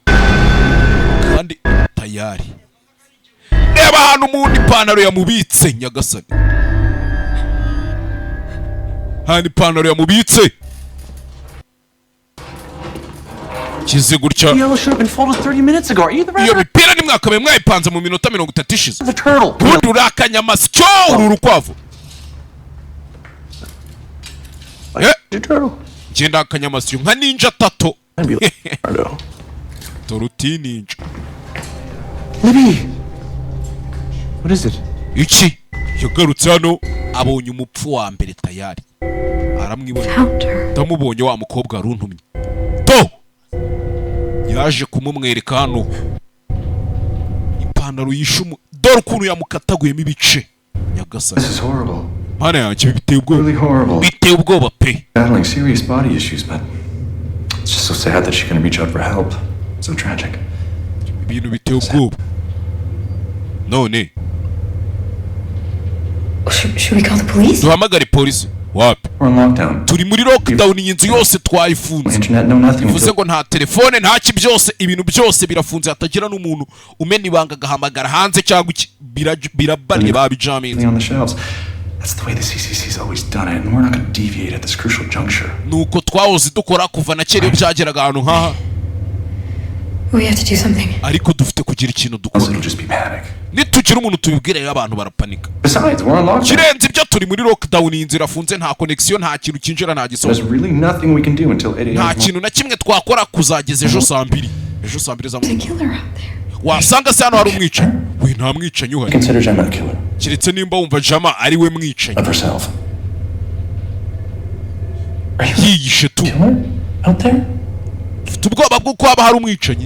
Speaker 1: kandi tayari. Reba hano umuntu ipantaro yamubitse nyagasani. Hani ipantaro yamubitse. Kize gutya.
Speaker 4: The yellow should have been folded 30 minutes ago. Are you the
Speaker 1: Iyo
Speaker 4: right?
Speaker 1: mipira ni mwakabaye mwayipanze mu minota 30 ishize.
Speaker 4: The turtle.
Speaker 1: Bundi urakanyamasyo urukwavu.
Speaker 4: The turtle.
Speaker 1: Genda akanyamasyo nka ninja tato.
Speaker 4: I'd be like, Leonardo.
Speaker 1: Toruti ninja.
Speaker 4: Libby. What is it?
Speaker 1: Iki yagarutse hano abonye umupfu wa mbere tayari. Aramwibona.
Speaker 10: Hunter.
Speaker 1: Ndamubonye wa mukobwa aruntumye. To yaje kumumwereka hano ipantaro yishumu dore ukuntu yamukataguyemo ibice nyagasani.
Speaker 5: This is horrible.
Speaker 1: Mana yanjye biteye ubwoba.
Speaker 5: Really horrible.
Speaker 1: Biteye ubwoba pe.
Speaker 5: Battling serious body issues, but it's just so sad that she couldn't reach out for help. So tragic.
Speaker 1: Ibintu biteye ubwoba. None
Speaker 10: Should we call the police?
Speaker 1: duhamagare polisi wapi
Speaker 5: We're in lockdown.
Speaker 1: turi muri lockdown iyi nzu yose twayifunze
Speaker 5: Internet, no nothing.
Speaker 1: bivuze ngo nta telefone nta ki byose ibintu byose birafunze hatagira n'umuntu umena ibanga agahamagara hanze cyangwa birabanye babijaminze
Speaker 5: on the shelves. That's the way the CCC's always done it, and we're not going to deviate at this crucial juncture.
Speaker 1: nuko twahoze dukora kuva na kera iyo byageraga ahantu nk'aha
Speaker 10: We have to do something.
Speaker 1: ariko dufite kugira ikintu
Speaker 5: Else
Speaker 1: dukora
Speaker 5: it'll just be panic.
Speaker 1: nitugira umuntu tubibwire rero abantu barapanika
Speaker 5: Besides, we're on lockdown.
Speaker 1: kirenze ibyo turi muri lockdown iyi nzira afunze nta connection nta kintu kinjira nta
Speaker 5: There's
Speaker 1: gisohoka
Speaker 5: really nothing we can do until 8 a.m.
Speaker 1: nta kintu na kimwe twakora kuzageza ejo saa mbiri za
Speaker 10: There's a
Speaker 1: mu
Speaker 10: killer out there.
Speaker 1: wasanga se hano hari umwicanyi we nta mwicanyi uhari
Speaker 5: Consider Gemma a killer
Speaker 1: keretse nimba wumva jama ari we mwicanyi
Speaker 5: of herself.
Speaker 1: yiyishe tu
Speaker 5: Killer out there?
Speaker 1: ufite ubwoba bw'uko haba hari umwicanyi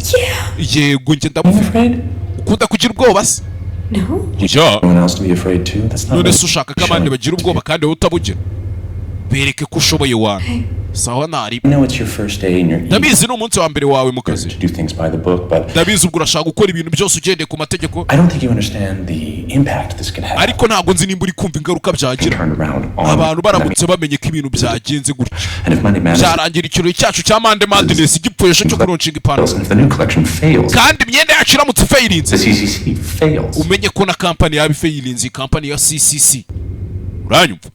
Speaker 1: yego njye
Speaker 5: I'm
Speaker 1: ndamufite
Speaker 5: afraid.
Speaker 1: ukunda kugira ubwoba se
Speaker 10: No?
Speaker 1: ujya
Speaker 5: Anyone else to be afraid too? That's not.
Speaker 1: none
Speaker 5: right.
Speaker 1: se ushaka ko abandi bagira ubwoba kandi wowe utabugira bereke ko ushoboye wana sawa ntari
Speaker 5: I know it's your first day and you're eager
Speaker 1: ndabizi ni umunsi wa mbere wawe mu kazi
Speaker 5: to do things by the book, but
Speaker 1: ndabizi ubwo urashaka gukora ibintu byose ugendeye ku mategeko
Speaker 5: I don't think you understand the impact this can have.
Speaker 1: ariko ntabwo nzi nimba uri kumva ingaruka byagira
Speaker 5: Turned around on
Speaker 1: abantu baramutse bamenye ko ibintu byagenze gutya
Speaker 5: and if Monday Madness
Speaker 1: byarangira ikirori cyacu cya mande madness igipfuresho cyo kuronshinga
Speaker 5: fails,
Speaker 1: ipantaro
Speaker 5: and if the new collection fails,
Speaker 1: kandi imyenda yacu iramutse
Speaker 5: the
Speaker 1: ifayirinze
Speaker 5: CCC fails.
Speaker 1: umenye ko na kampani yaba ifayirinze kampani ya CCC uranyumva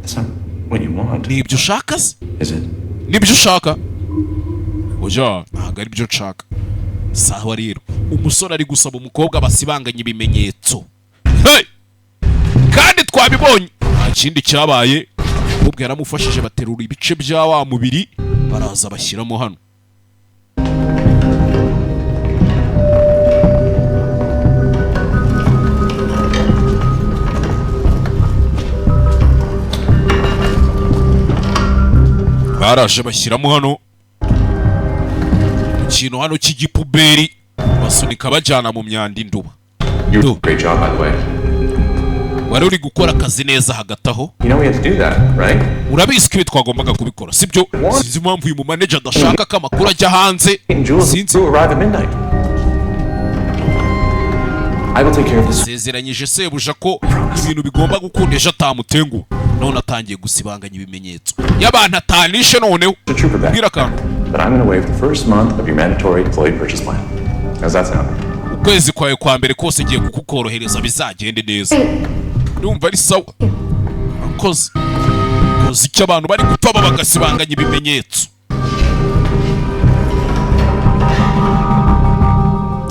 Speaker 5: That's not what you want,
Speaker 1: ni ibyo ushaka se
Speaker 5: is it?
Speaker 1: nibyo ushaka oya ntabwo ari byo nshaka sawa rero umusore ari gusaba umukobwa basibanganya ibimenyetso hey! kandi twabibonye nta kindi cyabaye umukobwa yaramufashije baterura ibice bya wa mubiri baraza bashyiramo hano baraje bashyiramo hano ikintu hano cy'igipuberi basunika bajyana mu myanda induba
Speaker 5: You did a great job, by the way.
Speaker 1: wari uri gukora akazi neza hagati aho
Speaker 5: You know we had to do that, right?
Speaker 1: urabizi ko ibi twagombaga kubikora sibyo sinzi impamvu uyu mumaneja adashaka ko amakuru ajya hanze
Speaker 5: And Jules
Speaker 1: sinzi
Speaker 5: will arrive at midnight. I will take care of this.
Speaker 1: sezeranyije sebuja ko ibintu bigomba gukunda ejo atamutenguha none atangiye gusibanganya ibimenyetso y'abantu atanishe noneho
Speaker 5: The trooper back.
Speaker 1: bwira akantu
Speaker 5: But I'm going to waive the first month of your mandatory employee purchase plan. How's that sound?
Speaker 1: ukwezi kwawe kwa mbere kose ngiye kukukorohereza bizagende neza ndumva ari sawa akoze koze icyo abantu bari gupfa bagasibanganya ibimenyetso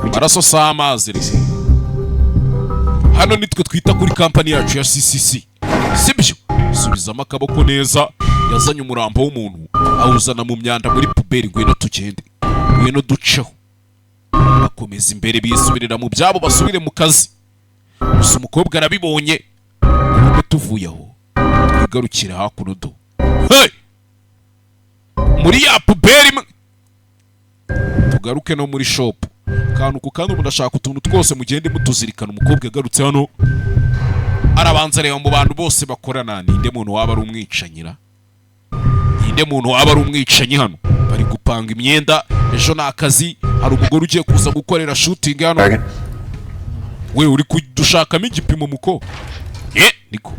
Speaker 1: amaraso si amazi rero hano nitwe twita kuri kampani yacu ya CCC sibyo subizamo akaboko neza yazanye umurambo w'umuntu awuzana mu myanda muri puberi ngwino tugende ngwino duceho bakomeza imbere bisubirira mu byabo basubire mu kazi gusa umukobwa arabibonye nubwo tuvuye aho twigarukire hakuno do hey! muri ya puberi tugaruke no muri shop kantu ku kandi umuntu ashaka utuntu twose mugende mutuzirikana umukobwa yagarutse hano arabanza areba mu bantu bose bakorana ninde muntu waba ari umwicanyira ninde muntu waba ari umwicanyi hano bari gupanga imyenda ejo ni akazi hari umugore ugiye kuza gukorera shooting hano we uri kudushakamo igipimo muko niko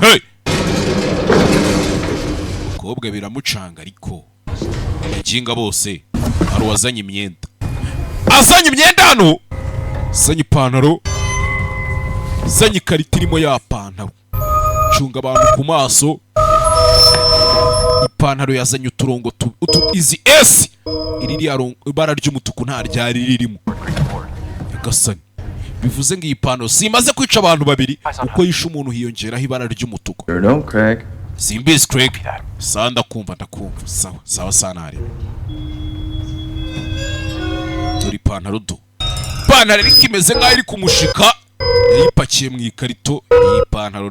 Speaker 1: hey umukobwa biramucanga ariko abaginga bose hari uwazanye imyenda azanye imyenda hano azanye ipantaro azanye ikarita irimo ya pantaro cunga abantu ku maso ipantaro yazanye uturongo izi S iri ibara ry'umutuku nta ryari ririmo gasani bivuze ngo iyi pantaro simaze kwica abantu babiri uko yishe umuntu hiyongeraho ibara ry'umutuku simbizi Craig sawa ndakumva sawa sanare turi pantaro do pantaro ariko imeze nk'aho iri kumushika yayipakiye mu ikarito iyi pantaro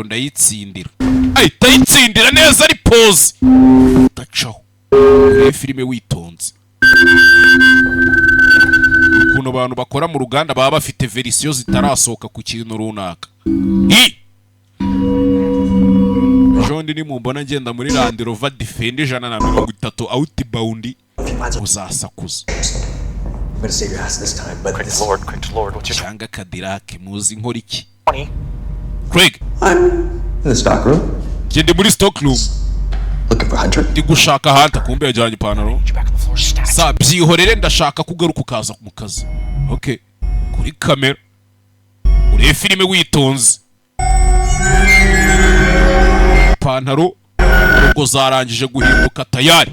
Speaker 1: ndayitsindira ahita ayitsindira neza ari pose udacaho urebe filime witonze ukuntu abantu bakora mu ruganda baba bafite verisiyo zitarasohoka ku kintu runaka jondi ni mumbona ngenda muri Land Rover Defender 130 outbound uzasakuza
Speaker 4: I'm gonna save your ass this time, but
Speaker 5: Quick to Lord, what's your
Speaker 1: cyangwa Cadillac muzi nkora iki
Speaker 5: 20?
Speaker 1: Craig
Speaker 4: I'm in the stock room
Speaker 1: gende muri stock room
Speaker 4: looking for Hunter.
Speaker 1: ndi gushaka Hunter kumbe yajyanye ipantaro
Speaker 5: Get you back on the floor, stat.
Speaker 1: sa byihorere ndashaka kugaruka ukaza mu kazi okay kuri kamera uri filime witonze ipantaro ubwo zarangije guhinduka tayari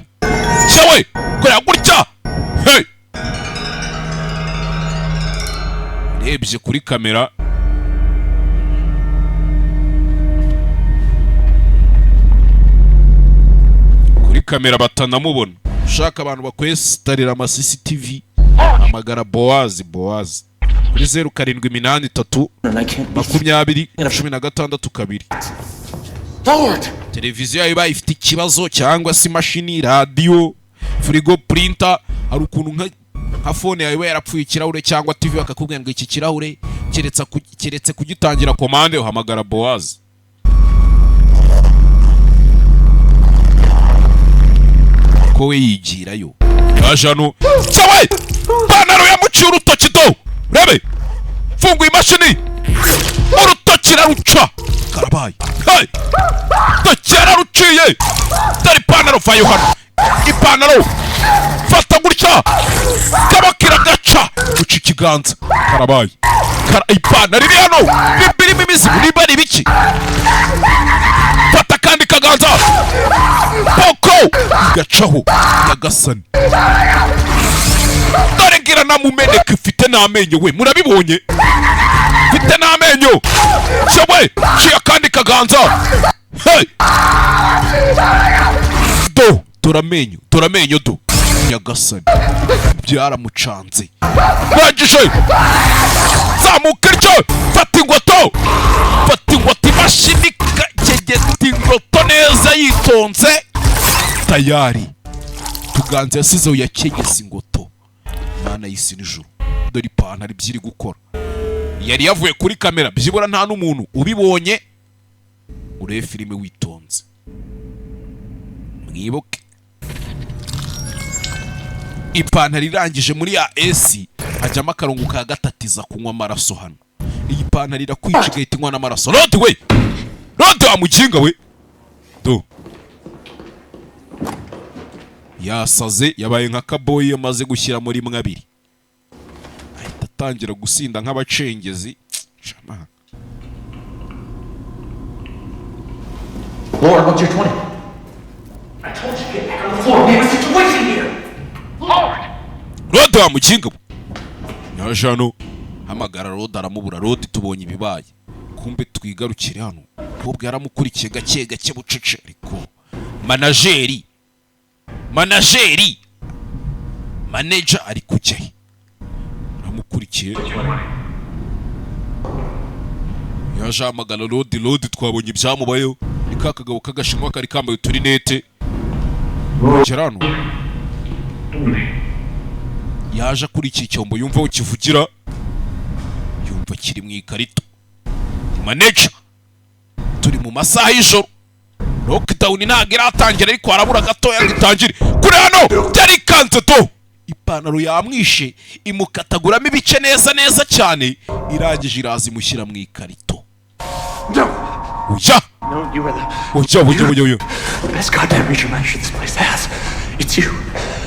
Speaker 1: cyawe kora gutya hey rebye kuri kamera batanamubona ushaka abantu bakwesitarira ama CCTV amagara Boaz kuri 0783 20 2 televiziyo yayo bayifite ikibazo cyangwa se imashini radio frigo printer hari ukuntu nka phone yawe yarapfuye ikirahure cyangwa TV bakakubwira ngo iki kirahure keretse kugitangira commande uhamagara Boaz ko we yigirayo yajano cyawe panaro yamuciye urutoki do rebe funguye imashini urutoki raruca karabaye hey tokera ruciye tari panaro vayo hano ipanaro fata gutya kabakira gaca uci kiganza karabaye ipanaro iri hano birimo imizi bari biki fata kandi kaganza poko gacaho yagasani dore ngira namumeneka ifite n'amenyo we murabibonye ifite n'amenyo cyawe ciya kandi kaganza hey turamenyo do yagasani byaramucanze bagije zamuka iryo fata ingwato imashini kegeta ingwato neza yitonze tayari tuganze yasizeho yakegeza ingoto mana y'isi n'ijuru dore ipantaro ibyiri gukora yari yavuye kuri kamera byibura nta n'umuntu ubibonye urebe filime witonze mwibuke ipantaro irangije muri ya AC hajyamo akarongo ka gatatiza kunywa amaraso hano iyi pantaro irakwica igahita inywa n'amaraso rodi we rodi wamuginga we do yasaze yabaye nka kaboyi yamaze gushyira muri mwabiri ahita atangira gusinda nk'abacengezi shama
Speaker 4: Lord, what's your 20? I told you to get back on the floor. We have a situation here. Lord!
Speaker 1: rodi wamuginga nyajano hamagara rodi aramubura rodi tubonye ibibaye kumbe twigarukire hano ubwo yaramukurikiye gake bucece ariko manager ari kujya aramukurikiye yaje amagana rodi twabonye ibyamubayeho ni ka kagabo kagashinwa kari kambaye uturinete kirano yaje kuri iki cyombo yumva ukivugira yumva kiri mu ikarito manager turi mu masaha y'ijoro lockdown ntago iratangira ariko harabura gatoya ngo itangire kuri hano byari kanze to ipantaro yamwishe imukataguramo ibice neza cyane irangije iraza imushyira mu ikarito
Speaker 5: No, you were the best goddamn reacher manager this place has. It's you,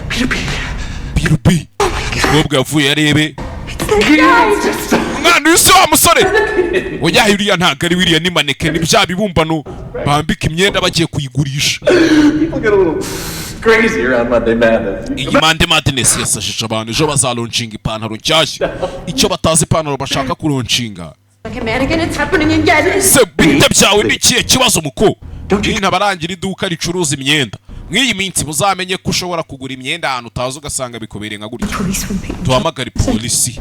Speaker 5: Peter B.
Speaker 1: ubwo yavuye yarebe mwana wese wa musore oya hiriya ntago ari wiriya ni maneke ni bya bibumbano bambika imyenda bagiye kuyigurisha
Speaker 5: People get a little crazy around Monday Madness.
Speaker 1: iyi Monday Madness yasashije abantu ejo bazalonshinga ipantaro nshyashya icyo batazi ipantaro bashaka kuronshinga se bite byawe ni ikihe kibazo muko ntabarangira iduka ricuruza imyenda mw'iyi minsi muzamenye ko ushobora kugura imyenda ahantu utazi ugasanga bikubereye nka gutya duhamagare polisi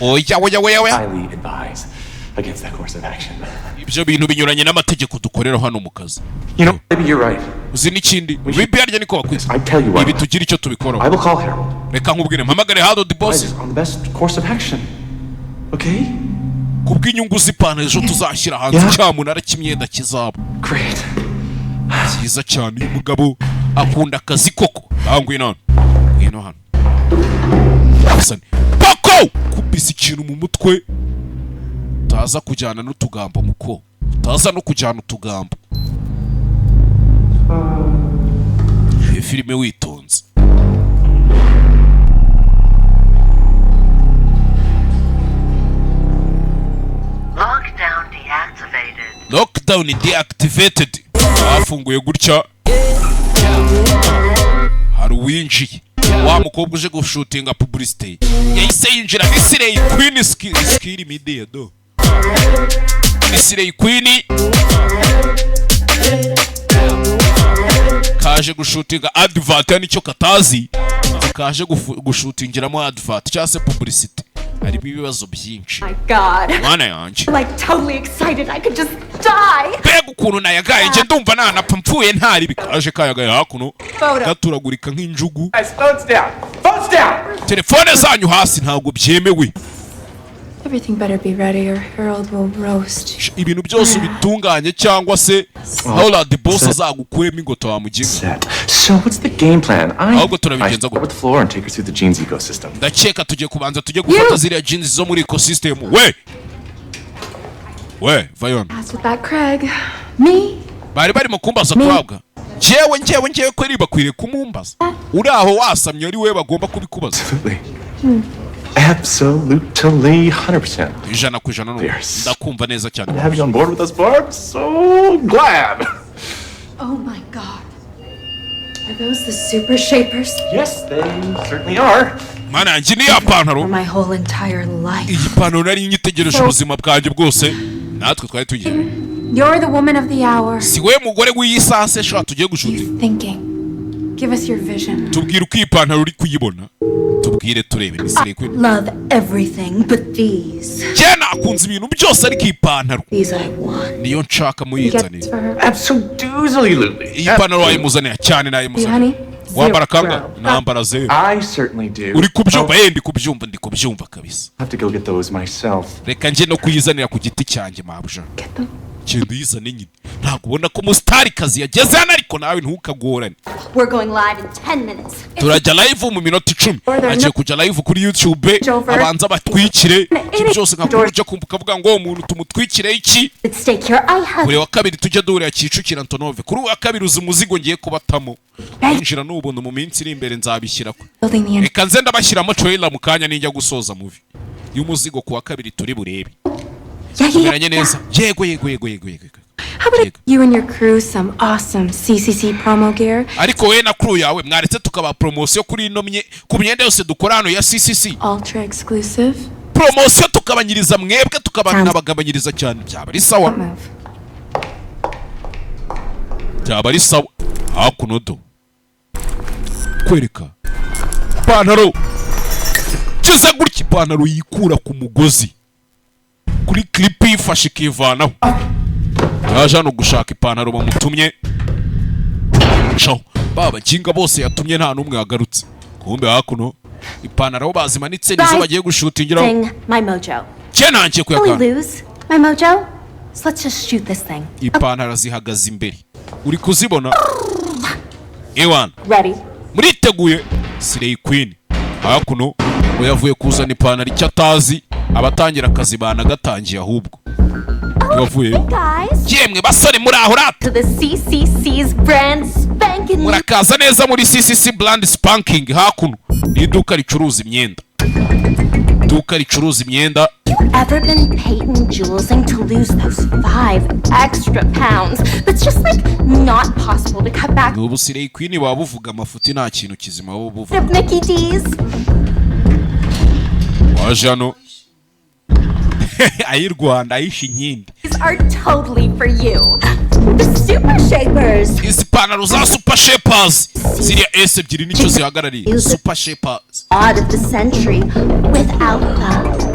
Speaker 1: oya
Speaker 5: Highly advise against that course of action.
Speaker 1: ibyo bintu binyuranye n'amategeko dukorera hano mu kazi
Speaker 5: You know, maybe you're right.
Speaker 1: uzi n'ikindi bibi yaryo niko bakwita
Speaker 5: I tell you what.
Speaker 1: ibi tugira icyo
Speaker 5: I
Speaker 1: tubikoraho
Speaker 5: will call Harold.
Speaker 1: reka nkubwire mpamagare Harold boss
Speaker 5: Advise on the best course of action. Okay?
Speaker 1: kubw'inyungu z'ipantaro ejo tuzashyira hanze cyamunara cy'imyenda kizaba
Speaker 5: Great.
Speaker 1: cyiza cyane uyu mugabo akunda akazi koko ngwino hano nkukubise ikintu mu mutwe utaza kujyana n'utugambo muko utaza no kujyana utugambo. Iyi filime witonze. Lockdown deactivated. Bafunguye gutya. Hari uwinjiye. Wa mukobwa uje gushutinga publicity. Yahise yinjira Slay Queen skill media do. Slay Queen kaje gushutinga advert nicyo katazi. Kaje gushutingiramo advert cyase publicity. Harimo ibibazo byinshi.
Speaker 10: My God.
Speaker 1: Mwana yanje.
Speaker 10: Like totally excited I could just die.
Speaker 1: Bega ukuntu nayagaye nje ndumva nanapfa mpfuye ntari bikaje kayagaye hakuno. Gaturagurika nk'injugu.
Speaker 2: Phones down. Phones down.
Speaker 1: Telefone zanyu hasi ntabwo byemewe.
Speaker 10: Everything better be ready or Harold will roast.
Speaker 1: Ibintu byose bitunganye cyangwa se Harold the boss azagukwema ingoto wamuginga.
Speaker 5: So what's the game plan?
Speaker 1: Ahubwo turabigenza
Speaker 5: go with the floor and take her through the jeans ecosystem.
Speaker 1: Ndakeka tujye kubanza tujye gufata ziriya jeans zo muri ecosystem. We Vayon.
Speaker 10: Pass with that Craig. Me?
Speaker 1: Bari mu kumbaza kwabwa. Njyewe kweri bakwiriye kumumbaza. Uri aho wasamye ari we bagomba kubikubaza.
Speaker 5: Absolutely 100%.
Speaker 1: Ijana ku ijana ndakumva neza cyane.
Speaker 5: To have you on board with us, Barb. So glad.
Speaker 10: Oh my God. Are those the super shapers?
Speaker 5: Yes, they certainly are.
Speaker 1: Mana yanjye ni ya pantaro.
Speaker 10: For my whole entire life.
Speaker 1: Iyi pantaro nari nyitegereje ubuzima bwanjye bwose. Natwe twari tugiye.
Speaker 10: You're the woman of the hour.
Speaker 1: Si we mugore w'iyisase shwa tugiye gushuti.
Speaker 10: Thinking. Give us your vision.
Speaker 1: Tubwire uko iyi pantaro uri kuyibona. Tubwire turebe ni Slay Queen.
Speaker 10: Love everything but these.
Speaker 1: Jena akunze ibintu byose ariko iyi pantaro.
Speaker 10: These I want.
Speaker 1: Niyo nshaka muyizanire.
Speaker 5: Absolutely.
Speaker 1: Iyi pantaro wayimuzanira cyane nayimuzanira. Wambara kanga nambara zero.
Speaker 5: I certainly do.
Speaker 1: Uri kubyumva ndi kubyumva kabisa.
Speaker 5: I have to go get those myself.
Speaker 1: Reka nje no kuyizanira ku giti cyanjye mabuja. Cyenda yizane nyine. Ntabwo ubona ko mustari kazi yageze hano ariko nawe ntukagorane.
Speaker 10: We're going live in 10 minutes.
Speaker 1: Turajya live mu minota 10. Agiye kujya live kuri YouTube. Abanza batwikire. Byose nkakuja kumbuka vuga ngo umuntu tumutwikire iki. Kuri wa kabiri tujya duhurira Kicukiro Antonove. Kuri wa kabiri uzi umuzigo ngiye kubatamo. Injira n'ubuntu mu minsi iri imbere nzabishyira ko. Reka nze ndabashyiramo trailer mu kanya ninjya gusoza movie. Y'umuzigo ku wa kabiri turi burebe. Tumeranye neza. Yego.
Speaker 10: How about you and your crew some awesome CCC promo gear?
Speaker 1: Ariko we na crew yawe mwaretse tukaba promotion kuri ino ku myenda yose dukora hano ya CCC.
Speaker 10: Ultra exclusive.
Speaker 1: Promotion tukabanyiriza mwebwe tukabanabagabanyiriza cyane. Byaba ari sawa. Byaba ari sawa. Hakuno do. Kwereka. Pantaro. Kiza gutya pantaro yikura ku mugozi. Kuri clip ifashe ikivanaho. Yaje no gushaka ipantaro bamutumye. Ciao. Baba jinga bose yatumye nta numwe yagarutse. Kumbe hakuno ipantaro bazimanitse nizo bagiye gushutingira.
Speaker 10: My mojo.
Speaker 1: Cyenanje kuyaka.
Speaker 10: Will we lose my mojo? So let's just shoot this thing.
Speaker 1: Ipantaro zihagaze imbere. Uri kuzibona? Ewan.
Speaker 10: Ready.
Speaker 1: Muriteguye. Slay Queen. Hakuno yavuye kuzana ipantaro icyatazi abatangira akazi bana gatangiye ahubwo. Yavuye. Yemwe basore muri aho rat.
Speaker 10: To the CCC's brand spanking.
Speaker 1: Murakaza neza muri CCC brand spanking hakuno. Ni iduka ricuruza imyenda. Iduka ricuruza imyenda.
Speaker 10: Ever been painting jewelsing to lose those 5 extra pounds? It's just like not possible to cut back.
Speaker 1: Ubu Slay Queen babuvuga amafuti nta kintu kizima bo buvuga.
Speaker 10: Nikki D's.
Speaker 1: Wajano. Ayi Rwanda ayishi inkindi.
Speaker 10: These are totally for you. The Super Shapers.
Speaker 1: Izi pantaro za Super Shapers. Ziriya S ebyiri nicyo zihagarariye. Super Shapers.
Speaker 10: Odd of the century without them.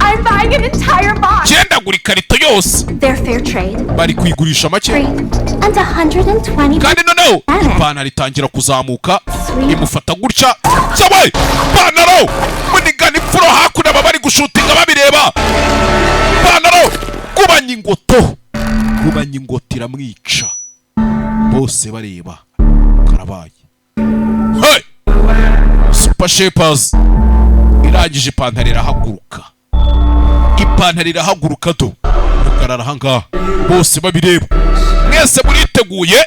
Speaker 10: I'm buying an entire box.
Speaker 1: Genda guri karito yose.
Speaker 10: They're fair trade.
Speaker 1: Bari kuyigurisha make.
Speaker 10: And 120.
Speaker 1: Kandi no. Ipantaro itangira kuzamuka. Imufata gutya. Sawe! Pantaro! Munigana imfuro hakuna bari gushutinga babireba. Pantaro! Kubanya ingoto. Kubanya ingoto iramwica. Bose bareba. Karabaye. Hey! Super Shapers. arangije ipantaro irahaguruka. Ipantaro irahaguruka do. Rukarara ahangaha bose babireba. Mwese muriteguye?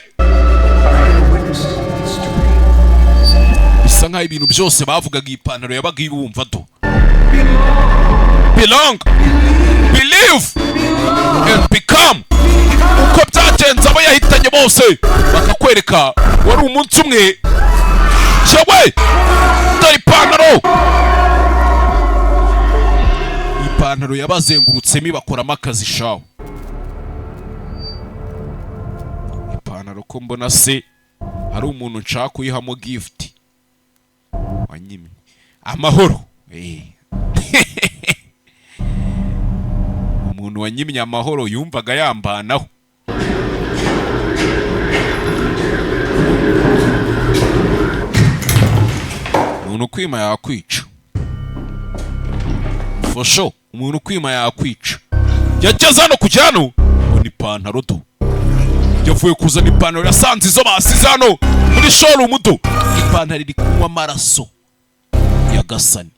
Speaker 1: Bisa nkaho ibintu byose bavugaga ipantaro yabaga ibumva do. Belong, believe and become. Uko byagenze abo yahitanye bose bakakwereka wari umunsi umwe. Cyawe dore ipantaro. Ipantaro yabazengurutsemo bakoramo akazi shawo. Ipantaro ko mbona se hari umuntu nshaka kuyihamo gift wanyimye amahoro. Umuntu wanyimye amahoro yumvaga yambanaho. Umuntu kwima yakwica. For sure, umuntu kwima yakwica. Yageze hano kujyano ni ipantaro do. Yavuye kuzana ipantaro yasanze izo basize hano muri showroom do. Ipantaro iri kunywa amaraso ya Gasani.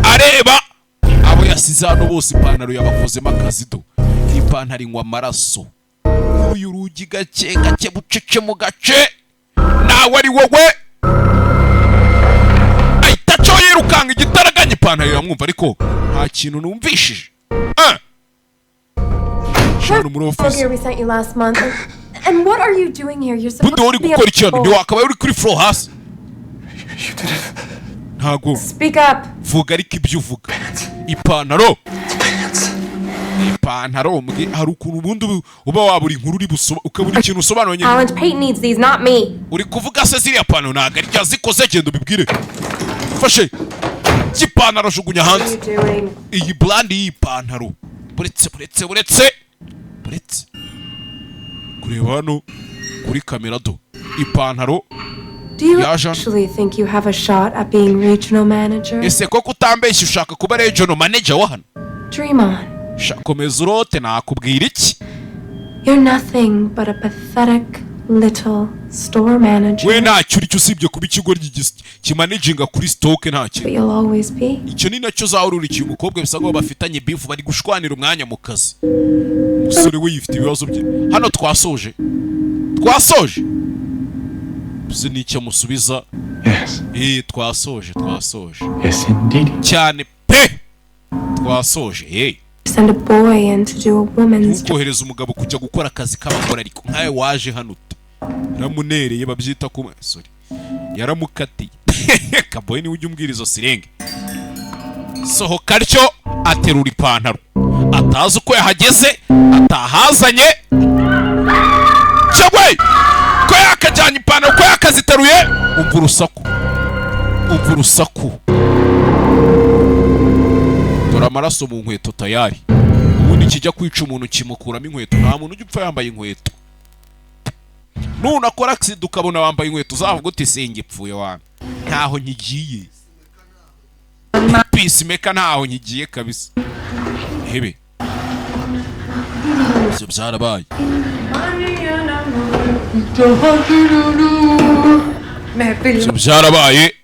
Speaker 1: Areba abo yasize hano bose ipantaro yabakozemo akazi do. Ipantaro inywa amaraso. Uyu rugi gake gake bucece mu gace. Nawe ari wowe. Ahita yirukanga igitaraganya ipantaro iramwumva ariko nta kintu numvishije.
Speaker 11: We sent you last month. And what are you doing here? You're supposed to be
Speaker 1: gukora ikintu ni wakabaye uri kuri floor hasi. Ntago.
Speaker 11: Speak up.
Speaker 1: Vuga ariko ibyo uvuga. Ipantaro. Ipantaro hari ukuntu ubundi uba waburi inkuru uri busoba ukabura ikintu usobanura nyine.
Speaker 11: Alan Payton needs these, not me.
Speaker 1: Uri kuvuga se ziriya pantaro ntago ari cyazikoze genda ubibwire. Fashe. Ipantaro jugunya hanze. Iyi brand y'ipantaro. Buretse. Kureba hano kuri kamera do. Ipantaro.
Speaker 11: Do you actually think you have a shot at being regional manager?
Speaker 1: Ese koko utambeshye ushaka kuba regional manager wa hano?
Speaker 11: Dream on.
Speaker 1: Komeza urote nakubwira iki?
Speaker 11: You're nothing but a pathetic little store manager.
Speaker 1: We ntacyo uri usibye kuba ikigo kimanaginga kuri stock ntacyo.
Speaker 11: But you'll always be.
Speaker 1: Icyo ni nacyo zawururikiye umukobwa bisa ngo bafitanye beef bari gushwanira umwanya mu kazi. Umusore we yifite ibibazo bye. Hano twasoje. Bize nicyo musubiza.
Speaker 5: Yes.
Speaker 1: Twasoje.
Speaker 5: Yes, indeed.
Speaker 1: Cyane pe. Twasoje.
Speaker 11: Send a boy in to do a woman's job.
Speaker 1: Kohereza umugabo kujya gukora akazi k'abagore ariko nkawe waje hano. Ramunereye babyita ku yaramukatiye. Kaboy ni ujye umbwirizo sirenge. Sohoka ryo aterura ipantaro. Atazi uko yahageze, atahazanye. Cyagwe! Ko yakajyanye ipantaro, ko yakaziteruye. Umva urusaku. Dore amaraso mu nkweto tayari. Ubundi kijya kwica umuntu kimukuramo inkweto. Nta muntu ujya upfa yambaye inkweto. Nunakora accident ukabona wambaye inkweto uzavuga uti senge pfuye wana. Ntaho nkigiye. Peacemaker ntaho nkigiye kabisa. Hebe. Ibyo byarabaye. Ibyo byarabaye.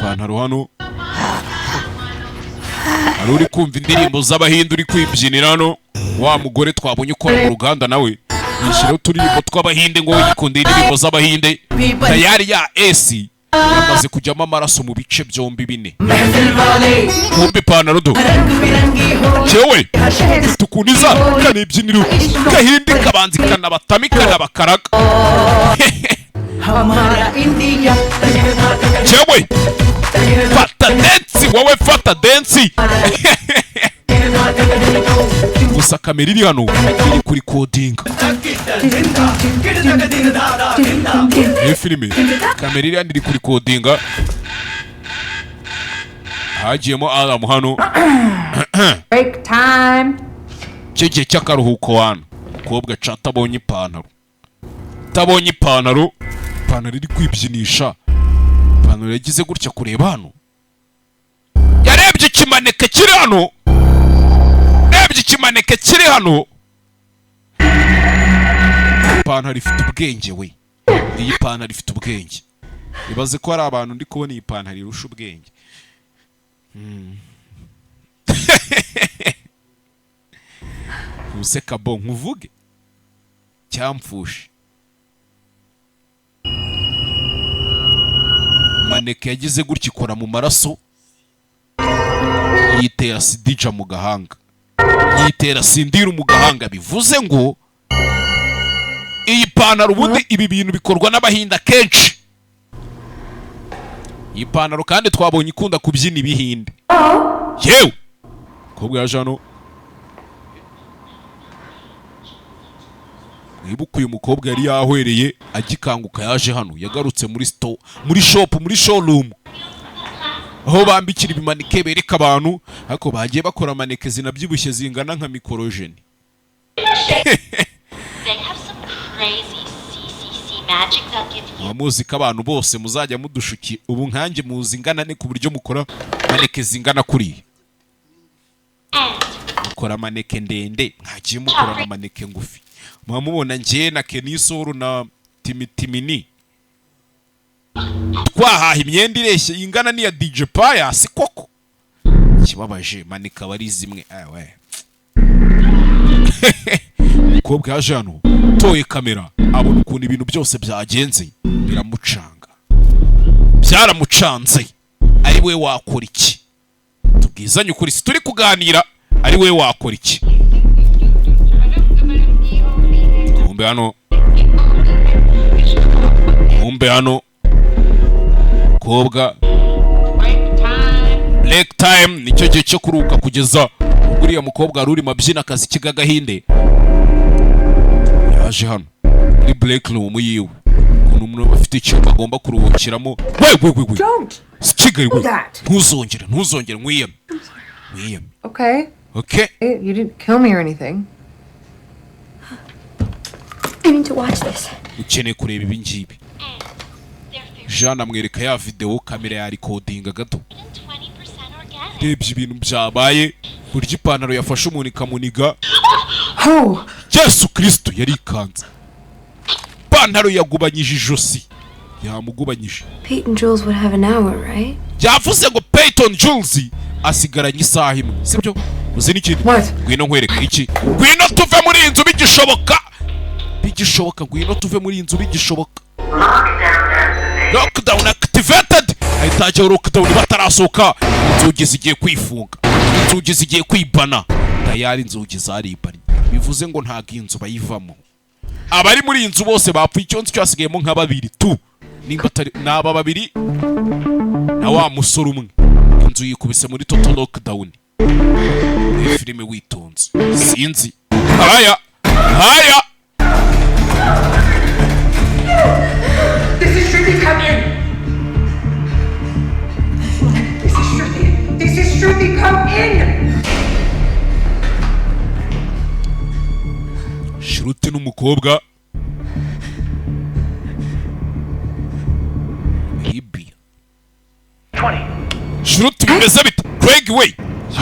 Speaker 1: Pantaro hano. Hari uri kumva indirimbo z'Abahinde uri kwibyinira hano. Wa mugore twabonye ukora mu ruganda nawe. Yishyireho uturirimbo tw'Abahinde ngo yikunde indirimbo z'Abahinde. Tayari ya AC yamaze kujyamo amaraso mu bice byombi bine. Kumbe ipantaro do. Cyewe tukuniza kanibyiniro Gahinde kabanzi kanabatamika nabakaraga. Cyewe fata dance wowe fata dance. Gusa kamera iri hano iri kuri coding. Filime kamera iri hano iri kuri coding. Hagiyemo Alam hano.
Speaker 11: Break time.
Speaker 1: Cyegiye cy'akaruhuko hano. Kobwa catabonye ipantaro. Tabonye ipantaro. Ipantaro iri kwibyinisha. Ipantaro yagize gutya kureba hano. Yarebye ikimaneke kiri hano. Ikimaneke kiri hano. Ipantaro ifite ubwenge we. iyi pantaro ifite ubwenge. Ibaze ko hari abantu ndi kubona iyi pantaro irusha ubwenge. Useka bon nkuvuge cyamfushe. Maneke yagize gutya ikora mu maraso, yitera sidija mu gahanga, yitera sindira mu gahanga. Bivuze ngo iyi pantaro ubundi ibi bintu bikorwa n'abahinda kenshi. Iyi pantaro kandi twabonye ikunda kubyina ibihinde. Yewe kobwa yaje hano, wibuka uyu mukobwa yari yahwereye agikanguka, yaje hano yagarutse muri store, muri shop, muri showroom, aho bambikira ibimanike bereka abantu, ariko bagiye bakora maneke zinabyibushye zingana nka mikorojeni. Muzi ko abantu bose muzajya mudushuki ubu nkanjye muzi ingana ne ku buryo mukora maneke zingana kuri. Mukora maneke ndende, nkagiye mukora na maneke ngufi. Mwamubona njye na Kenisoro na Timitimini twahaha imyenda ireshye ingana niya DJ Pius koko. Kibabaje manika bari zimwe awe. Mukobwa yaje hano toye kamera abona ukuntu ibintu byose byagenze biramucanga, byaramucanze. Ari we wakora iki? Tubwizanye ukuri, si turi kuganira. Ari we wakora iki? Umbe hano kobwa break time nicyo gihe cyo kuruka kugeza uguriye mukobwa aruri mabyina akazi kigagahinde. Yaje hano muri break room yiwe, umuntu bafite icyuma agomba kuruhukiramo. We Kigali we, ntuzongere mwiyeme.
Speaker 7: Okay.
Speaker 1: Okay.
Speaker 7: You didn't kill me or anything.
Speaker 11: I need to watch this.
Speaker 1: Ukeneye kureba ibi ngibi. Jean amwereka ya video, kamera ya recording gato. Rebye ibintu byabaye, burya ipantaro yafashe umuntu ikamuniga. Yesu Kristo yari ikanze. Ipantaro yagubanyije ijosi. Yamugubanyije.
Speaker 11: Peyton Jules would have an hour, right?
Speaker 1: Yavuze ngo Peyton Jules asigaranye isaha imwe, sibyo? Uzi n'ikindi? Ngwino nkwereka iki? Ngwino tuve muri inzu bigishoboka. Ngwino tuve muri inzu bigishoboka. Lockdown activated. Ahitaje lockdown batarasoka. Inzugi zigiye kwifunga. Inzugi zigiye kwibana. Tayari inzugi zaribanye. Bivuze ngo nta inzu bayivamo. Abari muri inzu bose bapfuye, icyonzi cyasigayemo nka babiri tu. Nimba atari naba babiri na wa musoro umwe. Inzu yikubise muri total lockdown. Iyi filime witonze. Sinzi. Haya.
Speaker 4: This is Shruti, come in! This is Shruti, come in!
Speaker 1: Shruti n'umukobwa Libya.
Speaker 4: 20.
Speaker 1: Shruti bimeze bite? Craig we.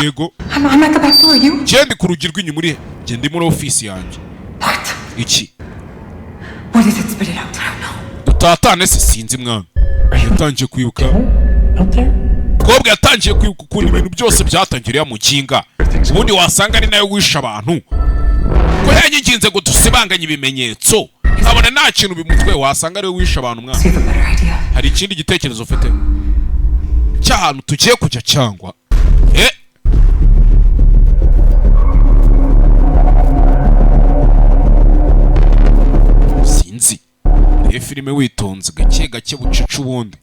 Speaker 1: Yego.
Speaker 11: I'm at the back door, you?
Speaker 1: Genda ku rugi rw'inyuma uri he? Genda muri office yanjye.
Speaker 11: What?
Speaker 1: Iki?
Speaker 11: What is it? Spit it out. I don't know.
Speaker 1: Dutatane se sinzi mwana. Yatangiye kwibuka. Kobwa yatangiye kwibuka ukuntu ibintu byose byatangiriye mu kinga. Ubundi wasanga ari nayo wisha abantu. Ko yanyiginze ngo dusibanganye ibimenyetso. Nkabona nta kintu bimutwe, wasanga ari we wisha abantu mwana. Hari ikindi gitekerezo ufite? Cy'ahantu tugiye kujya cyangwa? Sinzi. Filime witonze gake bucica ubundi.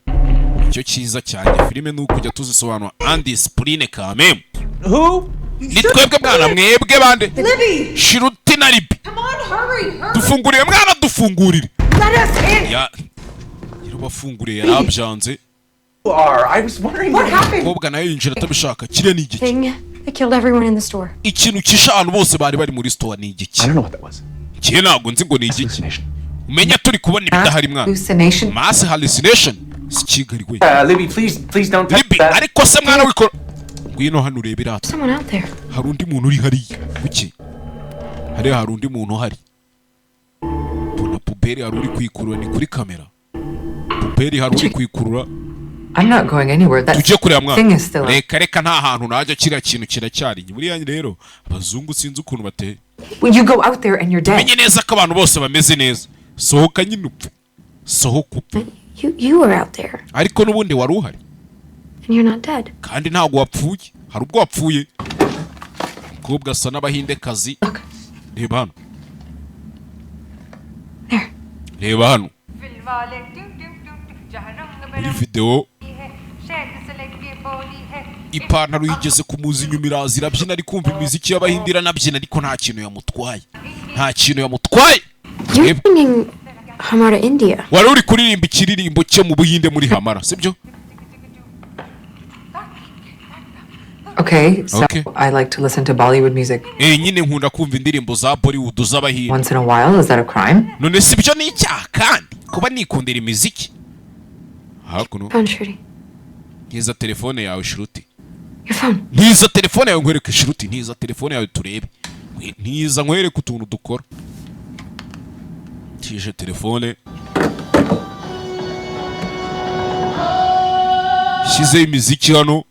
Speaker 1: Icyo cyiza cyane filime nuko kujya tuzisobanura undiscipline kameme.
Speaker 2: Who?
Speaker 1: Ni twebwe mwana mwebwe bande?
Speaker 2: Libby!
Speaker 1: Shruti na Libby.
Speaker 2: Come on, hurry!
Speaker 1: Dufungurire mwana, dufungurire.
Speaker 2: Let us in!
Speaker 1: Yarabafunguriye yarabyanze.
Speaker 2: I was wondering what happened.
Speaker 1: Kobwa nayo yinjira atabishaka. Kiriya ni igiki?
Speaker 11: Thing that killed everyone in the store.
Speaker 1: Ikintu kisha abantu bose bari muri store ni igiki?
Speaker 5: I don't know what that was.
Speaker 1: Kiye ntabwo nzi ngo ni igiki. Umenya turi kubona ibidahari mwana.
Speaker 7: Hallucination.
Speaker 1: Mass hallucination. Sikigari we.
Speaker 8: Libby, please don't touch
Speaker 1: Libby,
Speaker 8: that.
Speaker 1: ariko se mwana wikora. Ngwino hano urebe irata.
Speaker 11: Someone out there.
Speaker 1: Hari undi muntu uri hariya. Kuki? Hari undi muntu hari. Bona pube puperi hari uri kwikurura ni kuri kamera. Puperi hari uri kwikurura.
Speaker 7: I'm not going anywhere. That
Speaker 1: Tujye kureba
Speaker 7: thing
Speaker 1: mwana.
Speaker 7: is still up.
Speaker 1: Reka nta hantu najya kiriya kintu kiracyari. Buriya rero abazungu sinzi ukuntu bateye.
Speaker 7: When you go out there and you're dead.
Speaker 1: Menye neza ko abantu bose bameze neza. Sohoka nyine upfe. Sohoka upfe.
Speaker 11: You were out there.
Speaker 1: Ariko nubundi wari uhari.
Speaker 11: And you're not dead.
Speaker 1: Kandi ntabwo wapfuye. Hari ubwo wapfuye. Umukobwa asa n'abahindekazi. Reba hano.
Speaker 11: There.
Speaker 1: Reba hano. Muri video ipantaro yigeze kumuza inyuma iraza irabyina ari kumva imiziki y'abahindi iranabyina ariko nta kintu yamutwaye. Nta kintu yamutwaye.
Speaker 11: You're singing Hamara India.
Speaker 1: Wari uri kuririmba ikiririmbo cye mu Buhinde muri Hamara, sibyo?
Speaker 7: Okay, so
Speaker 1: Okay.
Speaker 7: I like to listen to Bollywood music
Speaker 1: Nyine nkunda kumva indirimbo za Bollywood z'abahinde.
Speaker 7: once in a while. Is that a crime?
Speaker 1: None sibyo ni icyaha kandi kuba nikundira imiziki. Hakuno.
Speaker 11: Phone shooting.
Speaker 1: Ntiza telefone yawe Shruti.
Speaker 11: Your phone.
Speaker 1: Ntiza telefone yawe nkwereke Shruti, ntiza telefone yawe turebe. Ntiza nkwereke utuntu dukora. Tije telefone. Shize imiziki hano.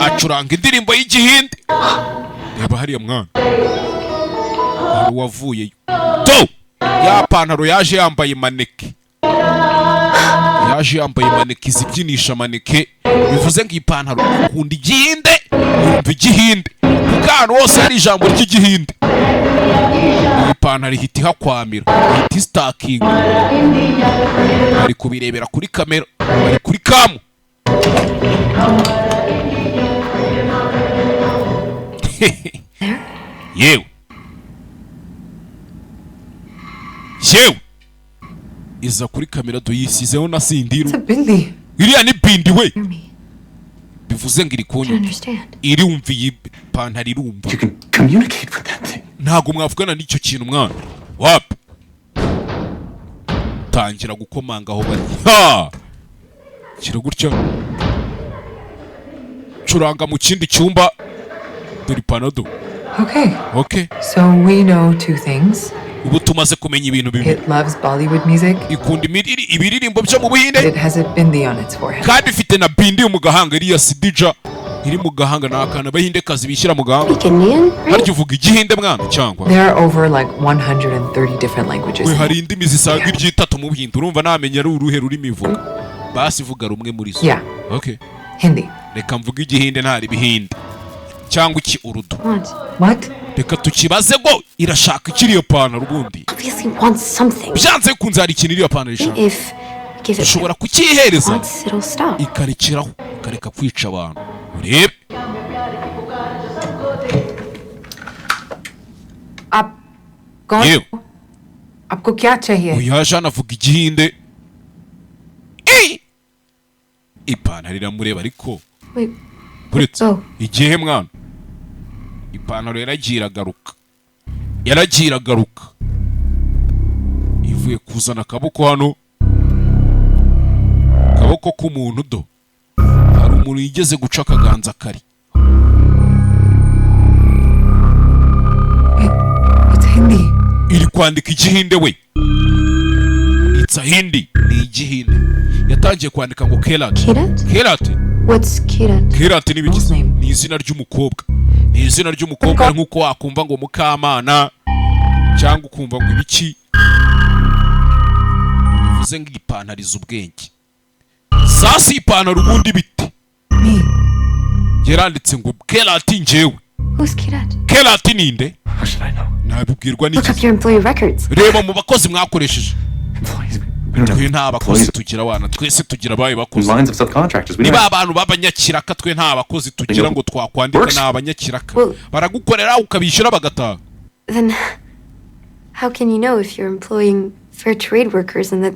Speaker 1: Acuranga indirimbo y'igihinde. Reba hariya mwana. Wari wavuyeyo. To! Ya pantaro yaje yambaye maneke. Yaje yambaye maneke zibyinisha maneke. Bivuze ngo ipantaro akunda igihinde, yumva igihinde. Kuko ahantu hose hari ijambo ry'igihinde. Iyi pantaro ihita ihakwamira. Ihita isitakinga. Bari kubirebera kuri kamera. Bari kuri kamu. Yewe. Yewe. Iza kuri kamera tuyisizeho na sindiru.
Speaker 7: It's a bindi.
Speaker 1: Iriya ni bindi we.
Speaker 11: Hear me.
Speaker 1: Bivuze ngo iri
Speaker 11: I don't
Speaker 1: kunywa.
Speaker 11: understand.
Speaker 1: Irumva iyi pantaro irumva.
Speaker 5: You can communicate with that thing.
Speaker 1: Ntago mwavugana n'icyo kintu mwana. Wapi? Tangira gukomanga aho bari. Ha! Kira gutya. Curanga mu kindi cyumba. Dore panado.
Speaker 7: Okay.
Speaker 1: Okay.
Speaker 7: So we know two things.
Speaker 1: Ubu tumaze kumenya ibintu bibiri.
Speaker 7: It loves Bollywood music.
Speaker 1: Ikunda ibiririmbo byo mu Buhinde.
Speaker 7: It has a bindi on its forehead.
Speaker 1: Kandi ifite na bindi mu gahanga iriya Sidija. Iri mu gahanga n'akana bahinde kazi bishyira mu gahanga.
Speaker 11: Speak Indian, right?
Speaker 1: Harya uvuga igihinde mwana cyangwa?
Speaker 7: There are over like 130 different languages.
Speaker 1: We hari indimi zisaga iryitatu mu Buhinde. Urumva namenya ari uruhe rurimi ivuga. Basi vuga rumwe muri zo.
Speaker 7: Yeah.
Speaker 1: Okay.
Speaker 7: Hindi.
Speaker 1: Reka mvuga igihinde ntari bihinde. Cyangwa iki urudu.
Speaker 7: What?
Speaker 1: Reka tukibaze ngo irashaka ikiriyo pantaro ubundi.
Speaker 11: Obviously wants something.
Speaker 1: Byanze kunze hari ikintu iriyo pantaro ishaka.
Speaker 11: If give it
Speaker 1: Ushobora kukihereza.
Speaker 11: once, it'll stop.
Speaker 1: Ikarikiraho. Ikareka kwica abantu. Urebe.
Speaker 7: आप कौन
Speaker 1: Yewe.
Speaker 7: आपको क्या चाहिए?
Speaker 1: Uyaje anavuga igihinde. Ipantaro iramureba ariko.
Speaker 11: Wait.
Speaker 1: Uretse
Speaker 11: Oh.
Speaker 1: igihe mwana. Ipantaro yaragira garuka. Yaragira garuka. Ivuye kuzana akaboko hano. Akaboko k'umuntu do. Hari umuntu yigeze guca akaganza kari.
Speaker 7: It's Hindi.
Speaker 1: Iri kwandika igihinde we. It's a Hindi. Ni igihinde. Yatangiye kwandika ngo Kerat.
Speaker 11: Kirat?
Speaker 1: Kerat.
Speaker 11: What's Kirat?
Speaker 1: Kerat ni biki?
Speaker 7: Girl's name.
Speaker 1: Ni izina ry'umukobwa. Ni izina ry'umukobwa nk'uko wakumva ngo Mukamana cyangwa ukumva ngo ibiki. Bivuze ngo ipantaro izi ubwenge. Sasa ipantaro ubundi biti.
Speaker 7: Me.
Speaker 1: Yaranditse ngo Kerat njyewe.
Speaker 11: Who's Kirat?
Speaker 1: Kerat ninde?
Speaker 5: How should I know?
Speaker 1: Nabibwirwa
Speaker 11: Look up
Speaker 1: n'iki?
Speaker 11: your employee records.
Speaker 1: Reba mu bakozi mwakoresheje.
Speaker 5: Employees. We don't
Speaker 1: Twe
Speaker 5: have
Speaker 1: nta bakozi tugira wana. Twese tugira abaye bakozi.
Speaker 5: lines of subcontractors. We
Speaker 1: Niba
Speaker 5: don't
Speaker 1: abantu b'abanyakiraka twe nta bakozi tugira ngo twakwandika
Speaker 5: Works.
Speaker 1: nta abanyakiraka.
Speaker 11: Well-
Speaker 1: Baragukorera ukabishyura bagataha.
Speaker 11: Then how can you know if you're employing fair trade workers and that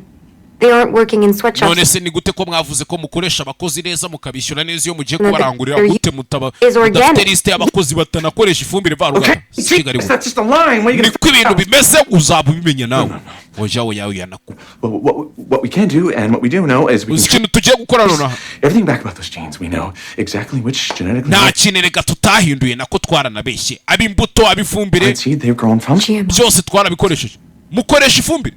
Speaker 11: they aren't working in sweatshops?
Speaker 1: None se ni gute ko mwavuze ko mukoresha abakozi neza mukabishyura neza iyo mugiye
Speaker 11: No, the-
Speaker 1: kubarangurira
Speaker 11: there
Speaker 1: gute mutaba
Speaker 11: is organic.
Speaker 1: mudafite liste y'abakozi batanakoresha ifumbire varuganda.
Speaker 5: Okay. See,
Speaker 1: Kigali.
Speaker 5: that's just a line. What are you
Speaker 1: Niko
Speaker 5: gonna
Speaker 1: ibintu bimeze uzaba ubimenya nawe. Oya yawe yanaku.
Speaker 5: what we can do and what we do know is we
Speaker 1: Uzi
Speaker 5: can
Speaker 1: ikintu tugiye gukora nonaha.
Speaker 5: everything back about those genes. We know exactly which genetically
Speaker 1: Nta kinerega tutahinduye nako twaranabeshye. Abimbuto abifumbire
Speaker 5: seed they've grown from.
Speaker 11: GMO.
Speaker 1: byose twarabikoresheje. mukoresha ifumbire.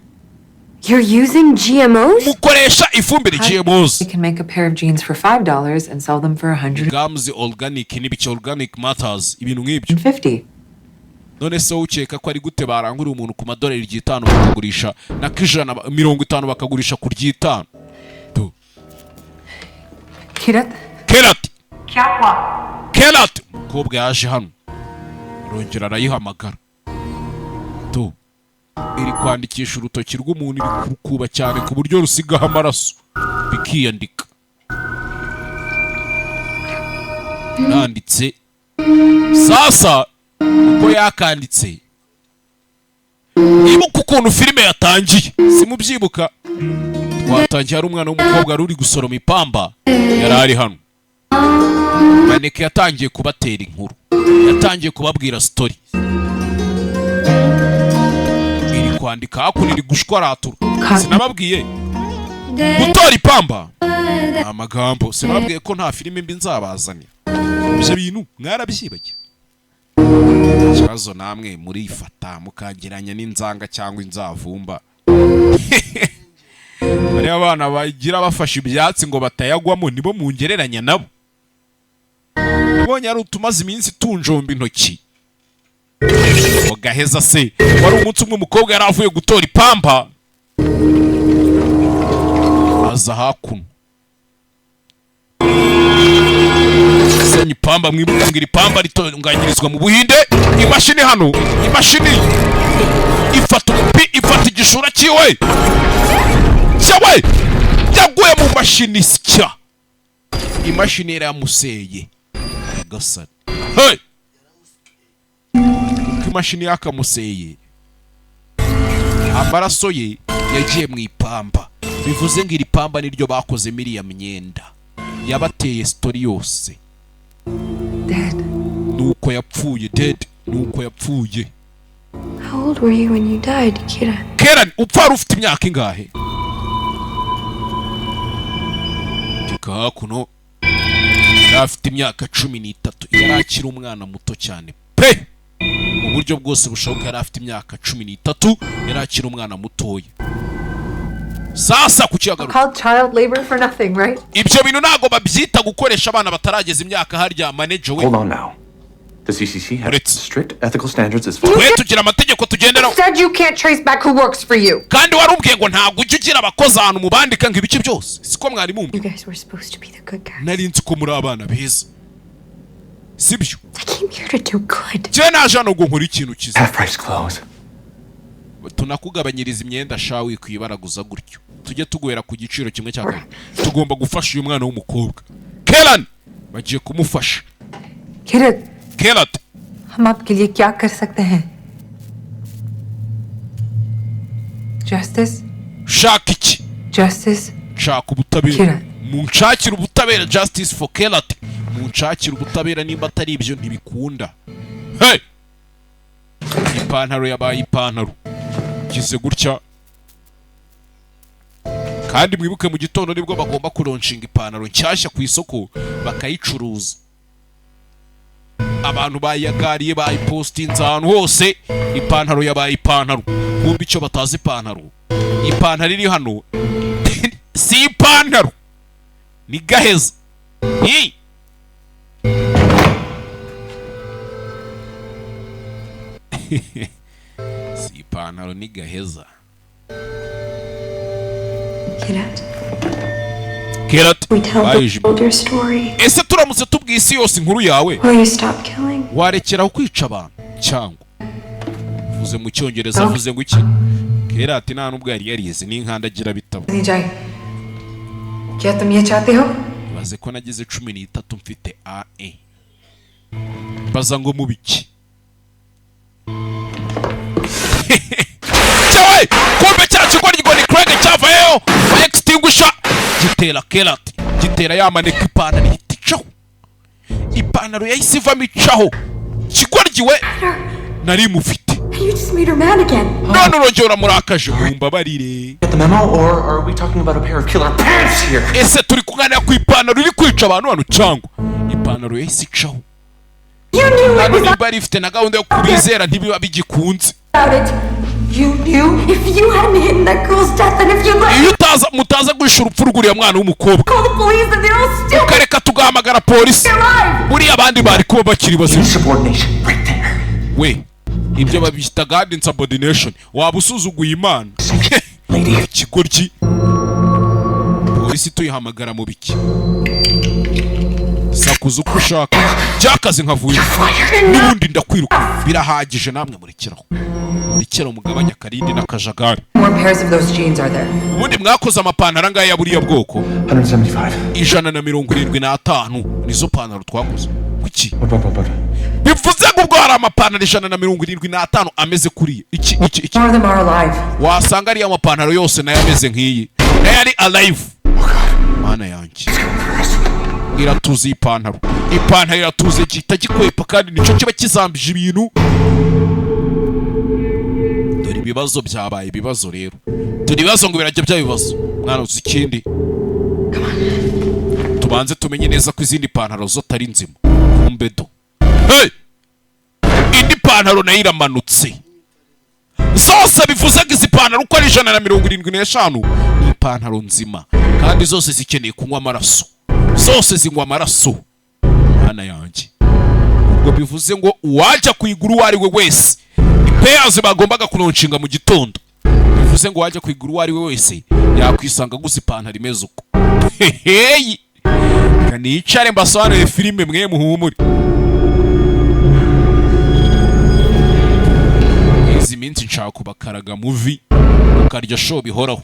Speaker 11: You're using GMOs?
Speaker 1: Mukoresha ifumbire GMOs.
Speaker 7: You can make a pair of jeans for $5 and sell them for
Speaker 1: Gums organic n'ibice organic matters ibintu nk'ibyo.
Speaker 7: $150.
Speaker 1: None se ukeka ko ari gute barangura umuntu ku madolari 5 bakagurisha na kijana 50 bakagurisha ku 5? Kerat. Mukobwa yaje hano. Rongera arayihamagara. Iri kwandikisha urutoki rw'umuntu iri kurukuba cyane ku buryo rusigaho amaraso bikiyandika. Nanditse sasa uko yakanditse niba ukuntu filime yatangiye simubyibuka. Twatangiye ari umwana w'umukobwa ruri gusoroma ipamba yari ari hano. Maneke yatangiye kubatera inkuru, yatangiye kubabwira story. Iri kwandika hakuno iri gushwaratura. Sinababwiye gutora ipamba amagambo. Sinababwiye ko nta filime mbi nzabazanira. Ibyo bintu mwarabyibagiwe. Ikibazo namwe murifata mukageranya n'inzanga cyangwa inzavumba. Bari abana bagira bafashe ibyatsi ngo batayagwamo nibo mungereranya nabo. Nabonye ari utumaze iminsi tunjomba intoki. Gaheza se wari umunsi umwe umukobwa yari avuye gutora ipamba aza hakuno. Senyi ipamba mwibuka ngira ipamba ritunganyirizwa mu Buhinde. Imashini hano, imashini ifata igishura kiwe cyawe yaguye mu mashini sya. Imashini yaramuseye gasana. Hey! Imashini yakamuseye amaraso ye yagiye mu ipamba. Bivuze ngo iri pamba niryo bakoze miriya myenda yabateye story yose. Nuko yapfuye. Nuko yapfuye.
Speaker 11: How old were you when you died, Kira?
Speaker 1: Kera upfa ufite imyaka ingahe? Tika kuno afite imyaka 13. Yari akiri umwana muto cyane pe. Mu buryo bwose bushoboka yari afite imyaka 13. Yari akiri umwana mutoya. Sasa kucyagaruka.
Speaker 7: Called child labor for nothing, right?
Speaker 1: Ibyo bintu nago babyita gukoresha abana batarageza imyaka harya manager we.
Speaker 5: Hold on now. The CCC has strict ethical standards as far
Speaker 1: as tugira amategeko tugenderaho.
Speaker 7: Said you can't trace back who works for you.
Speaker 1: Kandi warumbwiye ngo ntabwo ujye ugira abakozi ahantu mubandika ngo ibice byose. Siko mwari mumbi.
Speaker 11: You guys were supposed to be the good guys.
Speaker 1: Nari nzi ko muri abana beza. Sibyo.
Speaker 11: I came here to do good.
Speaker 1: Je naje hano ngo nkora ikintu cyiza.
Speaker 5: half price clothes.
Speaker 1: Tunakugabanyiriza imyenda shawi kwibaraguza gutyo. Tujye tuguhera ku giciro kimwe cya kabiri. Tugomba gufasha uyu mwana w'umukobwa. Kelan bagiye kumufasha. Kelat
Speaker 7: हम आपके लिए क्या कर सकते हैं? Justice?
Speaker 1: Shaka iki?
Speaker 7: Justice?
Speaker 1: Shaka ubutabera. Munshakira ubutabera. Justice for Kelat. Munshakira ubutabera nimba atari ibyo ntibikunda. Hey! Ipantaro yabaye ipantaro. Kize gutya. Kandi mwibuke mu gitondo nibwo bagomba kuronshinga ipantaro nshyashya ku isoko bakayicuruza. Abantu bayagariye bayipostinze ahantu hose. Ipantaro yabaye ipantaro. Kumbi icyo batazi ipantaro. Ipantaro iri hano si ipantaro. Ni gaheza. Si ipantaro ni gaheza. Kerat, ese turamutse tubwiye isi yose inkuru yawe warekeraho kwica abantu cyangwa vuze mu cyongereza vuze ngo iki? Kerat nta nubwo yari yarize n'inkandagira bitabo. Baze ko nagize 13 mfite AE. Baza ngo mubiki. Cyawe kumbe cyacu ko ni Craig cyavayo extinguisher gitera Kerat gitera yamaneka ipantaro iticaho. Ipantaro yahise ivamo icaho kigwargiwe nari mufite.
Speaker 11: You just made her mad again.
Speaker 1: None urongera murakaje mumbabarire.
Speaker 5: Get the memo, or are we talking about a pair of killer pants here?
Speaker 1: Ese turi kuganira ku ipantaro iri kwica abantu hano cyangwa ipantaro yahise icaho.
Speaker 11: You knew it was
Speaker 1: niba rifite na gahunda yo kubizera ntibiba bigikunze.
Speaker 11: You knew? If you hadn't hidden that girl's death and if you let
Speaker 1: iyo mutaza guhisha urupfu rw'uriya mwana w'umukobwa
Speaker 11: call the police and they're all still
Speaker 1: ukareka tugahamagara polisi buriya abandi bari kuba bakiri bazima.
Speaker 5: Insubordination, right there.
Speaker 1: We ibyo babita God insubordination. Waba usuzuguye Imana ikigoryi. Polisi tuyihamagara mu biki sakuza uko ushaka byakazi nkavuye n'ubundi ndakwiruka birahagije namwe murikiraho mugabanya akarindi n'akajagari.
Speaker 7: More pairs of those jeans are there?
Speaker 1: Ubundi mwakoze amapantaro angaya ya buriya bwoko
Speaker 5: 175.
Speaker 1: 175 nizo pantaro twakoze kuki bivuze ngo ubwo hari amapantaro 175 ameze kuriye iki
Speaker 7: More of them are alive.
Speaker 1: wasanga ari amapantaro yose nayo ameze nk'iyi nayo ari alive. Mana yanjye iratuze ipantaro iratuze gihita gikwepa kandi nicyo kiba kizambije ibintu. Dore ibibazo byabaye ibibazo rero dore ibibazo ngo birajya by'ibibazo mwana uzi ikindi tubanze tumenye neza ko izindi pantaro zo tari nzima kumbedo. Hey indi pantaro nayo iramanutse zose bivuze ngo izi pantaro uko ari 175 ni ipantaro nzima kandi zose zikeneye kunywa amaraso zose zinywa amaraso. Mana yanjye ubwo bivuze ngo uwajya kuyigura uwo ari we wese ipeyaz bagombaga kunonshinga mu gitondo bivuze ngo wajya kuyigura uwo ari we wese yakwisanga gusa ipantaro imeze uko. Heheyi kanicare mbasobanurire filime mwe muhumure. Izi minsi nshaka kubakaraga movie ukarya show bihoraho.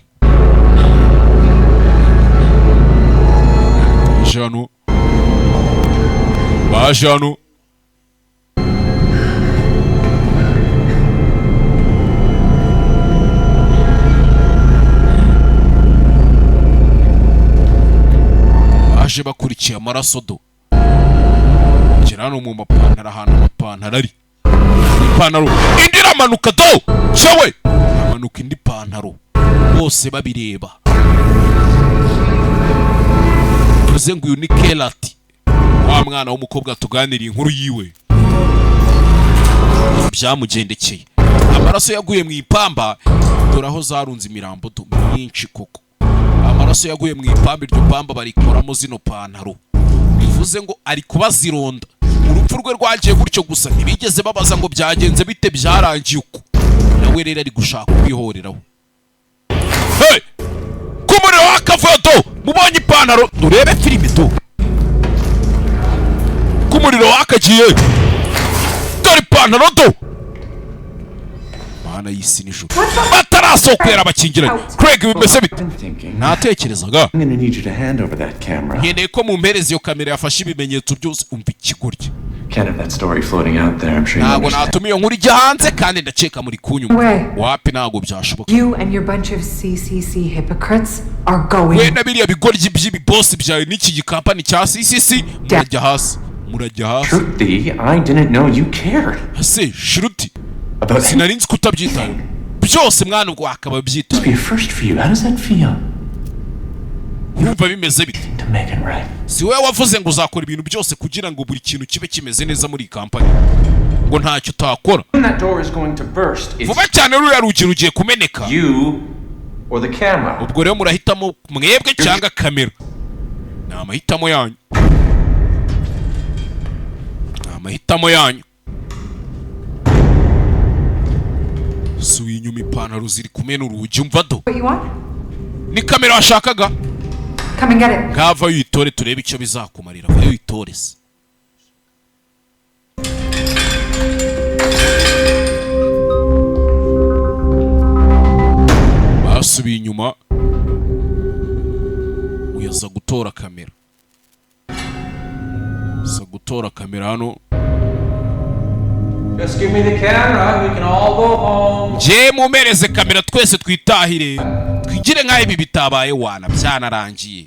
Speaker 1: Bajano baje bakurikiye amaraso do kirano mu mapantaro ahantu amapantaro ari ipantaro indi ramanuka do cyewe amanuka indi pantaro bose babireba uze ngo uyu ni Kelati wa mwana w'umukobwa tuganiriye inkuru yiwe byamugendekeye. Amaraso yaguye mu ipamba dore aho zarunze imirambo myinshi koko. Amaraso yaguye mu ipamba iryo pamba barikoramo zino pantaro bivuze ngo ari kubazironda. Urupfu rwe rwagiye gutyo gusa ntibigeze babaza ngo byagenze bite byarangiye uko nawe rero ari gushaka kwihoreraho. Hey kumuriro wakavuyo mubonye ipantaro durebe filime do kumuriro wakagiye dore ipantaro do mana y'isi n'ijuru batarasokwera abakingiranye. Craig bimeze bite natekerezaga nkeneye ko mu mpereza iyo kamera yafashe ibimenyetso byose umva ikigoryi. Ntabwo natuma iyo nkuru ijya hanze kandi ndaceka muri kunyuma wapi ntabwo byashoboka.
Speaker 7: You and your bunch of CCC hypocrites are going.
Speaker 1: We na biriya bigoryi by'ibibosi byawe n'iki gikampani cya CCC murajya hasi murajya hasi.
Speaker 5: Shruti, I didn't know you cared.
Speaker 1: Ese Shruti sinarinzi kutabyitaho byose mwana ubwo akaba byitaho.
Speaker 5: Be a first for you. How does that feel?
Speaker 1: Urumva bimeze bite?
Speaker 5: To make it right.
Speaker 1: Si wowe wavuze ngo uzakora ibintu byose kugira ngo buri kintu kibe kimeze neza muri kampani ngo ntacyo utakora.
Speaker 5: That door is going to burst.
Speaker 1: Vuba cyane ruriya rugi rugiye kumeneka.
Speaker 5: You or the camera.
Speaker 1: Ubwo rero murahitamo mwebwe cyangwa kamera. Ni amahitamo yanyu. Ni amahitamo yanyu. Suye inyuma ipantaro ziri kumena urugi umva do. Ni kamera washakaga?
Speaker 7: Come and get it.
Speaker 1: Ngava yitore turebe icyo bizakumarira. Vayo yitore se. Basubiye inyuma uyaza gutora kamera. Sa gutora kamera hano.
Speaker 2: Just give me the camera, we can all go home.
Speaker 1: Je mumereze kamera twese twitahire. Twigire nkaho ibi bitabaye wana byanarangiye.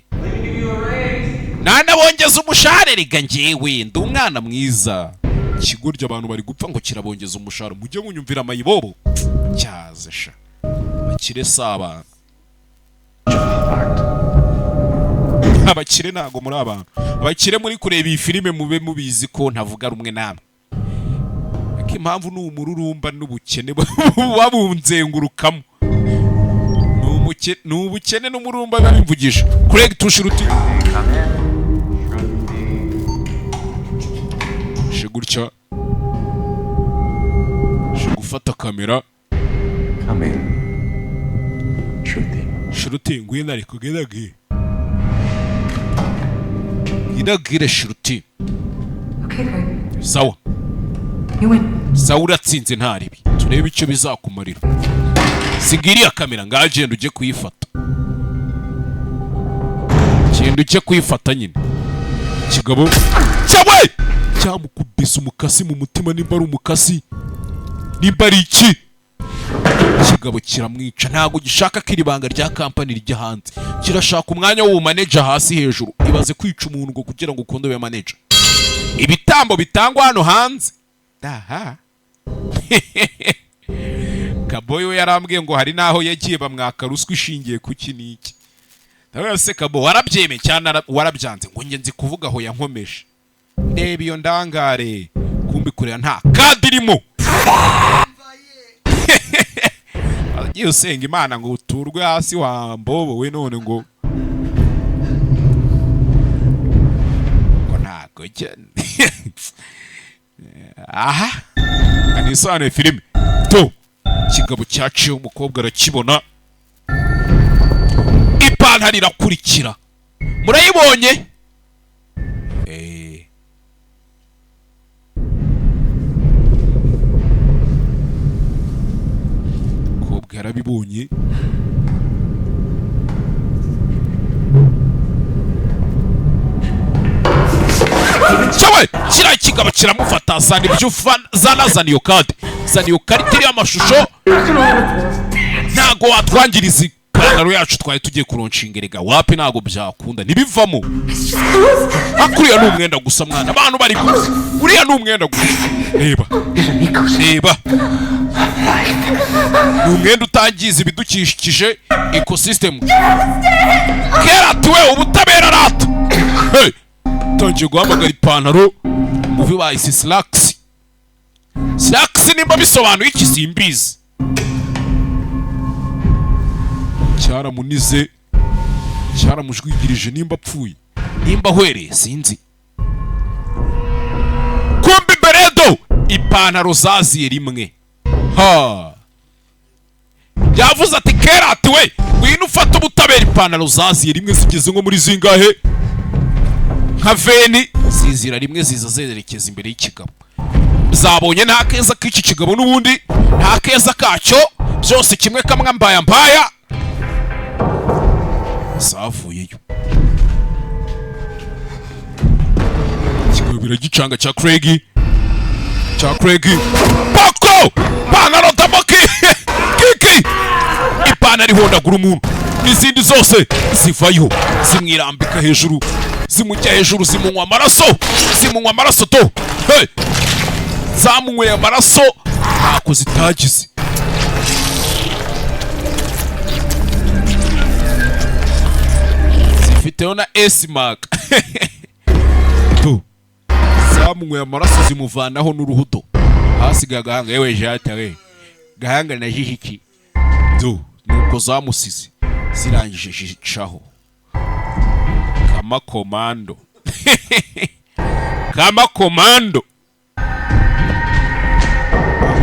Speaker 1: Nana bongeza umushahara rega njyewe ndi umwana mwiza. Kigurya abantu bari gupfa ngo kirabongeza umushahara mujye munyumvira amayibobo. Cyazesha. Bakire saba. Abakire ntago muri abantu. Abakire muri kureba iyi filime mube mubizi ko ntavuga rumwe namwe. impamvu ni umururumba n'ubukene babunzengurukamo. Ni ubukene n'umururumba babimvugisha. Craig Tushiruti gutya gufata kamera. Shiruti ngwino ariko gedagi idagire Shiruti.
Speaker 7: Okay, Craig.
Speaker 1: Sawa.
Speaker 7: You win.
Speaker 1: Sawa uratsinze ntaribi. Turebe icyo bizakumarira. Sigiriya kamera ngagenda uje kuyifata. Genda uje kuyifata nyine. Kigabo cyawe cyamukubise umukasi mu mutima nimba ari umukasi nimba ari iki. Kigabo kiramwica ntago gishaka ko iribanga rya company rijya hanze. Kirashaka umwanya w'u manager hasi hejuru. Ibaze kwica umuntu ngo kugira ngo ukunde we manager. Ibitambo bitangwa hano hanze. Aha. Kaboyo yarambwiye ngo hari naho yagiye bamwaka ruswa ishingiye ku kiniki. Nawe se Kabo warabyeme cyane warabyanze ngo nge nzi kuvuga aho yankomeje. Ndeba iyo ndangare kumbi kurera nta kadirimo. Agiye usenga Imana ngo uturwe hasi wa mbobo we none ngo ntago cyane. Aha anisane filime to kigabo cyaciye umukobwa arakibona ipantaro irakurikira. Murayibonye? Kobwa yarabibonye. Cyawe kira kigabo kiramufata zana ibyo zanazana iyo kadi. Zana iyo karita iri amashusho. Ntago watwangiriza ipantaro yacu twari tugiye kuronshingerega wapi ntago byakunda nibivamo. Akuriya ni umwenda gusa mwana abantu bari uriya ni umwenda gusa. Reba reba ni umwenda utangiza ibidukikije ecosystem. Kera tuwe ubutabera rato. Hey tangiye guhamagara ipantaro muvi bayise Slacks. Slacks nimba bisobanuye iki simbizi. Cyaramunize cyaramujwigirije nimba apfuye nimba hwereye sinzi. Kumbi beredo ipantaro zaziye rimwe. Ha yavuze ati kera ati we wino ufata ubutabera ipantaro zaziye rimwe zigeze nko muri zingahe nka veni zizira rimwe ziza zerekeza imbere y'ikigabo. Zabonye nta keza k'iki kigabo n'ubundi nta keza kacyo byose kimwe kamwe mbaya mbaya zavuyeyo. Kigabo biragicanga cya Craig Pako panaro tamoki kiki ipantaro ihondagura umuntu n'izindi zose zivayo zimwirambika hejuru zimujya hejuru zimunywa amaraso to. Hey zamunyweye amaraso ntako zitagize. Zifiteho na S-mark. To zamunyweye amaraso zimuvanaho n'uruhudo hasigaye agahanga. Yewe jata we gahanga na jihiki to nuko zamusize zirangije shicaho kama komando. Kama komando.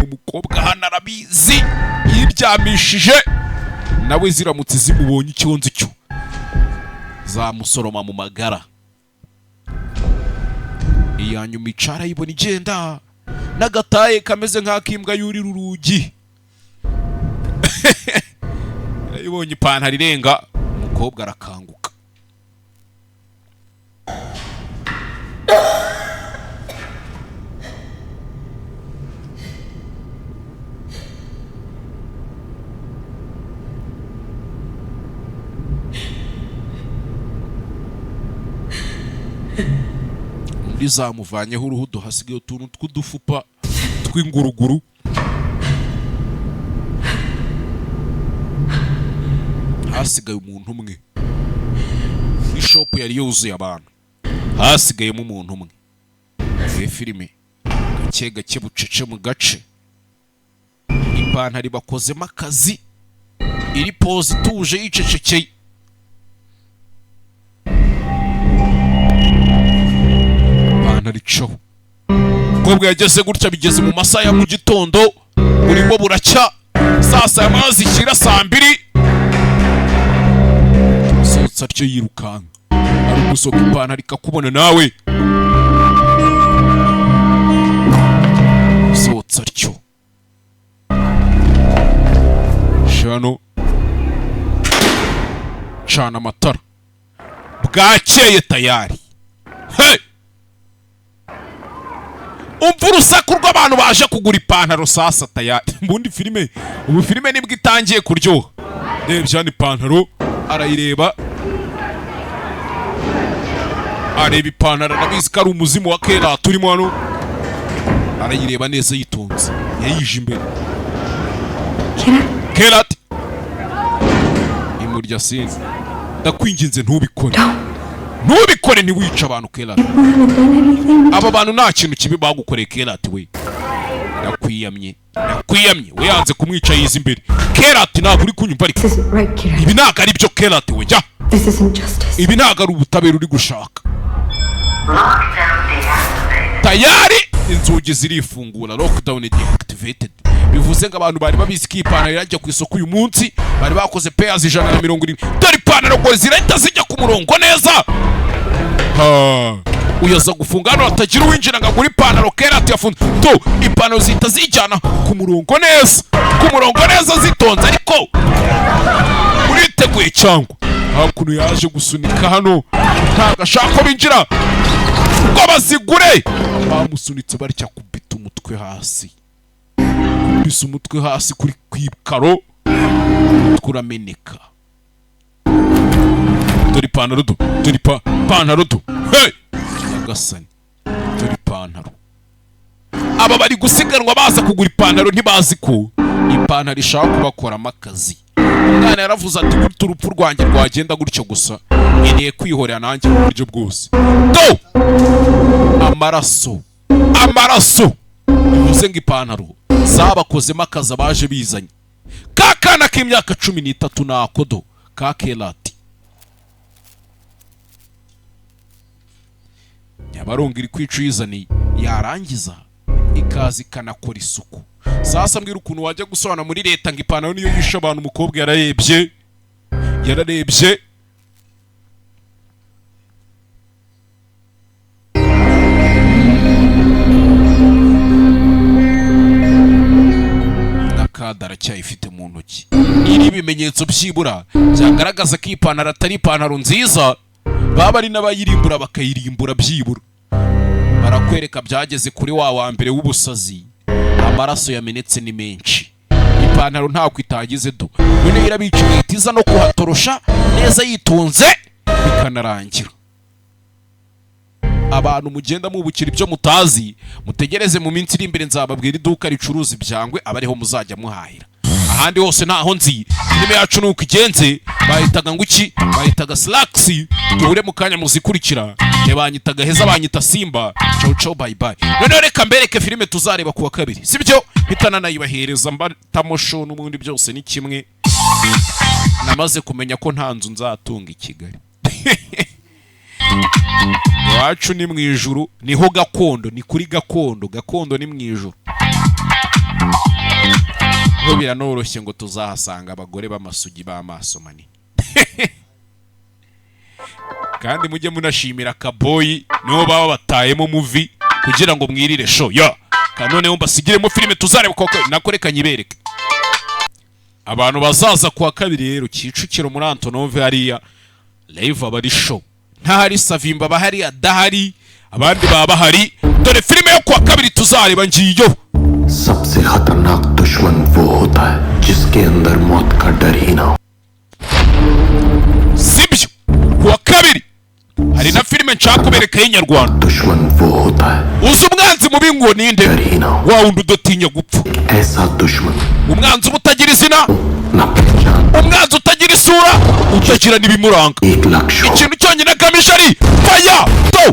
Speaker 1: Umukobwa hano arabizi yiryamishije nawe ziramutse zimubonye icyonzi cyo zamusoroma mu magara. Iyanyuma icara yibona igenda n'agataye kameze nk'akimbwa yurira urugi. Yibonye ipantaro irenga umukobwa arakanguka. Undi zamuvanyeho uruhudo hasigaye utuntu tw'udufupa tw'inguruguru. Hasigaye umuntu umwe. Ishopu yari yuzuye abantu hasigayemo umuntu umwe. Filime gake gake bucece mu gace. Ipantaro ibakozemo akazi, iri pose ituje yicecekeye. Ipantaro icaho. Umukobwa yageze gutya bigeze mu masaha ya mu gitondo, burimo buracya, sasa amazi ishyira 2:00. Sotsa atyo yirukanka, ari gusoka ipantaro ikakubona nawe. Sotsa atyo. Shano. Cana amatara. Bwakeye tayari. Hey! Umva urusaku rw'abantu baje kugura ipantaro sasa tayari. Mbundi filime, ubu filime nibwo itangiye kuryoha. Rebye ni ipantaro, arayireba. Areba ipantaro nabizi ko ari umuzimu wa kera turimo hano. Arayireba neza yitonze. Yayije imbere. Kerat. Imurya sinzi. Ndakwinginze ntubikore. Ntubikore ni wica abantu Kerat. Aba bantu nta kintu kibi bagukoreye Kerat we. Nakwiyamye. We yanze kumwica yiza imbere. Kerat ntabwo uri kunyumva ariko. Ibi ntabwo ari byo Kerat we jya. Ibi ntabwo ari ubutabera uri gushaka. Tayari inzugi zirifungura, lockdown deactivated. Bivuze ngo abantu bari babizi ko ipantaro irajya ku isoko uyu munsi, bari bakoze payers 170. Dore ipantaro ngo zirahita zijya ku murongo neza. Uyaza gufunga hano hatagira uwinjira ngo agure ipantaro Kerat yafunze. To ipantaro zihita zijyana ku murongo neza. Ku murongo neza zitonze ariko uriteguye cyangwa hakuno yaje gusunika hano ntago ashaka ko binjira ngo bazigure. Bamusunitse barya kubita umutwe hasi. Kubisa umutwe hasi kuri kwikaro kurameneka. Dore ipantaro do. Ipantaro do. Hey! Nyagasani. Dore ipantaro. Aba bari gusiganwa baza kugura ipantaro ntibazi ko ipantaro ishaka kubakoramo akazi. Umwana yaravuze ati gutya urupfu rwanjye rwagenda gutyo gusa nkeneye kwihorera nanjye mu buryo bwose. Do! Amaraso. Bivuze ngo ipantaro zabakozemo akazi abaje bizanye. Kakana k'imyaka 13 nako do ka Kerat. Nyabarongo iri kwica yizaniye yarangiza ikazi kanakora isuku. Sasa mbwira ukuntu wajya gusohana muri leta ngo ipantaro niyo yisha abantu. Umukobwa yararebye nakadara cyayifite mu ntoki. Iri ibimenyetso byibura byagaragaza ko ipantaro atari ipantaro nziza, baba ari n'abayirimbura bakayirimbura byibura. Barakwereka byageze kuri wa mbere w'ubusazi. Amaraso yamenetse ni menshi. Ipantaro nta kwitagize do. None irabiciye itiza no kuhatorosha neza yitonze bikanarangira. Abantu mugenda mubukira ibyo mutazi, mutegereze mu minsi iri imbere nzababwira iduka ricuruza ibyangwe abariho muzajya muhahira. Ahandi hose naho nzi filime yacu nuko igenze bahitaga nguki, bahitaga Slacks. Duhure mu kanya muzikurikira. Banyitaga Heza, banyita Simba. Ciao bye bye. None reka mbereke filime tuzareba kuwa kabiri. Sibyo hitana nayibahereza mbatamosho n'ubundi byose ni kimwe. Namaze kumenya ko nta nzu nzatunga i Kigali. Wacu ni mu ijuru, niho gakondo, ni kuri gakondo ni mu ijuru. Ngo biranoroshye ngo tuzahasanga abagore b'amasugi b'amaso manini. Kandi mujye munashimira Kaboyi niho baba batayemo movie kugira ngo mwirire show ya kanone mbasigiremo filime tuzareba ko nakoreka nyibereke. Abantu bazaza kwa kabiri rero Kicukiro muri Antonove hariya live abari show. Ntahari Savimba bahari adahari, abandi baba bahari. Dore filime yo kwa kabiri tuzareba ngiyo.
Speaker 5: सबसे खतरनाक दुश्मन वो होता है जिसके अंदर मौत का डर ही ना हो.
Speaker 1: Sibyo kwa kabiri hari na filime nshaka kubereka y'inyarwanda.
Speaker 5: दुश्मन वो होता है
Speaker 1: uzi umwanzi mubi ngo ninde? Wa wundi udatinya gupfa.
Speaker 5: ऐसा दुश्मन
Speaker 1: umwanzi utagira izina, umwanzi utagira isura, utagira n'ibimuranga. Ikintu cyonyine agamije ari faya to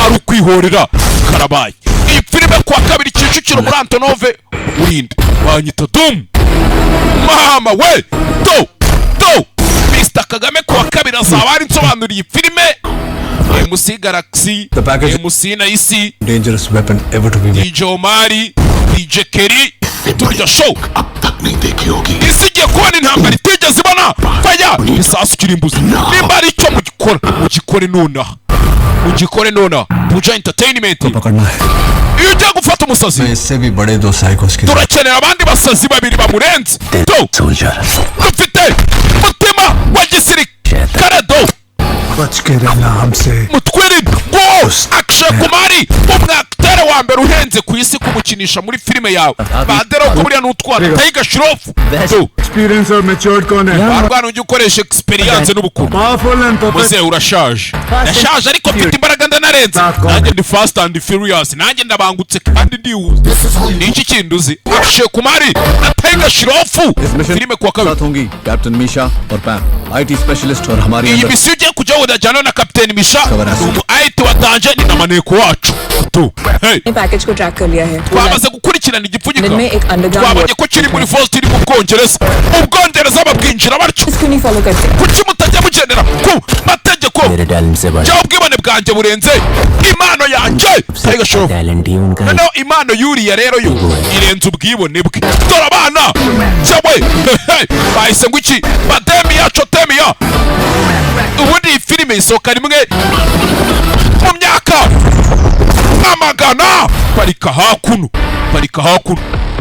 Speaker 1: ari ukwihorera karabaye. Iyi filime kwa kabiri Kicukiro muri Antonove urinde banyita Dum mama we do Mr Kagame kwa kabiri azaba ari nsobanuriye filime MC Galaxy MC Naisi
Speaker 5: dangerous weapon ever to be made.
Speaker 1: DJ Omari DJ Kerry turya show isi igiye kubona intambara itigeze ibona faya isasu kirimbuzi nimba ari icyo mugikore nonaha Buja Entertainment iyo ugiye gufata umusazi turakenera abandi basazi babiri bamurenze dufite mutima wa gisirikare mutwirinde Akshay Kumari umwaktere wa mbere uhenze ku isi kumukinisha muri filime yawe badera ko buriya n'utwana Tiger Shroff barwana ujya ukoresha experience n'ubukuru muze urashaje ndashaje ariko mfite imbaraga ndanarenze nanjye ndi fast and furious nanjye ndabangutse kandi ndihuze niki kintu uzi Akshay Kumari na Tiger Shroff filime kwa kabiri
Speaker 5: Captain Misha और Pam IT specialist और हमारी
Speaker 1: iyi misiyo ugiye kujya udajyana na Captain Misha ubu IT watanje ni na maneko wacu
Speaker 7: package को ट्रैक कर लिया है
Speaker 1: twamaze gukurikirana igipfunyika twabonye ko kiri muri Vault iri mu Bwongereza babwinjira batyo kuki mutajya mugendera ku mategeko cyangwa ubwibone bwanjye burenze impano yanjye noneho impano yuriya rero yo irenze ubwibone bwe dore abana cyawe bahise ngo iki bademiya cotemiya ubundi iyi filime isohoka rimwe mu myaka amagana parika hakuno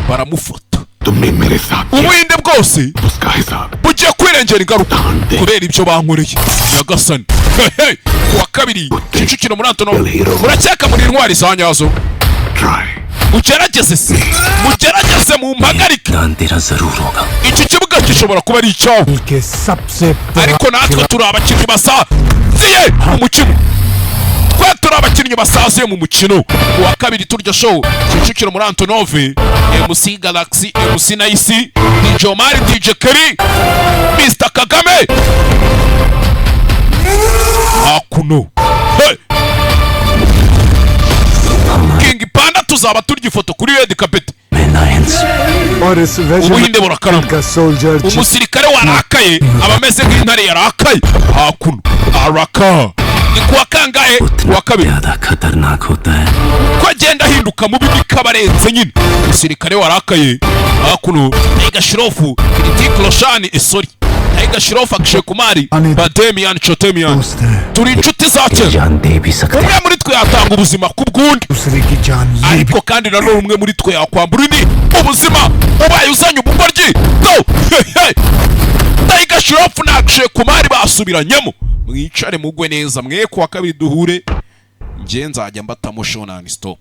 Speaker 1: baramufata ubuhinde bwose bugiye kwirengera ingaruka kubera ibyo bankoreye nyagasani kuwa kabiri Kicukiro muri Antonove murakeka muri intwari za nyazo mugerageze mu mpagarike iki kibuga gishobora kuba ari icyawe ariko natwe turi abakinnyi basaziye mu mukino turi abakinnyi basaziye mu mukino kuwa kabiri turya show Kicukiro muri Antonove MC Galaxy MC Naisi DJ Omari DJ Kerry Mr Kagame akuno King Panda tuzaba turya ifoto kuri red carpet ubuhinde burakarama umusirikare warakaye abameze nk'intare yarakaye hakuno araka ni kuwa kangahe kuwa kabiri ko agenda ahinduka mubi bikabarenze nyine umusirikare warakaye hakuno Tiger Shroff Kritik Roshan sorry Tiger Shroff Akshay Kumari Bademian Chotemian turi inshuti zacu umwe muri twe yatanga ubuzima ku bwundi ariko kandi nanone umwe muri twe yakwambura undi ubuzima ubaye uzanye ubugoryi Tiger Shroff na Akshay Kumari basubiranyemo mwicare mugwe neza mwe kuwa kabiri duhure nje nzajya mbatamo show non stop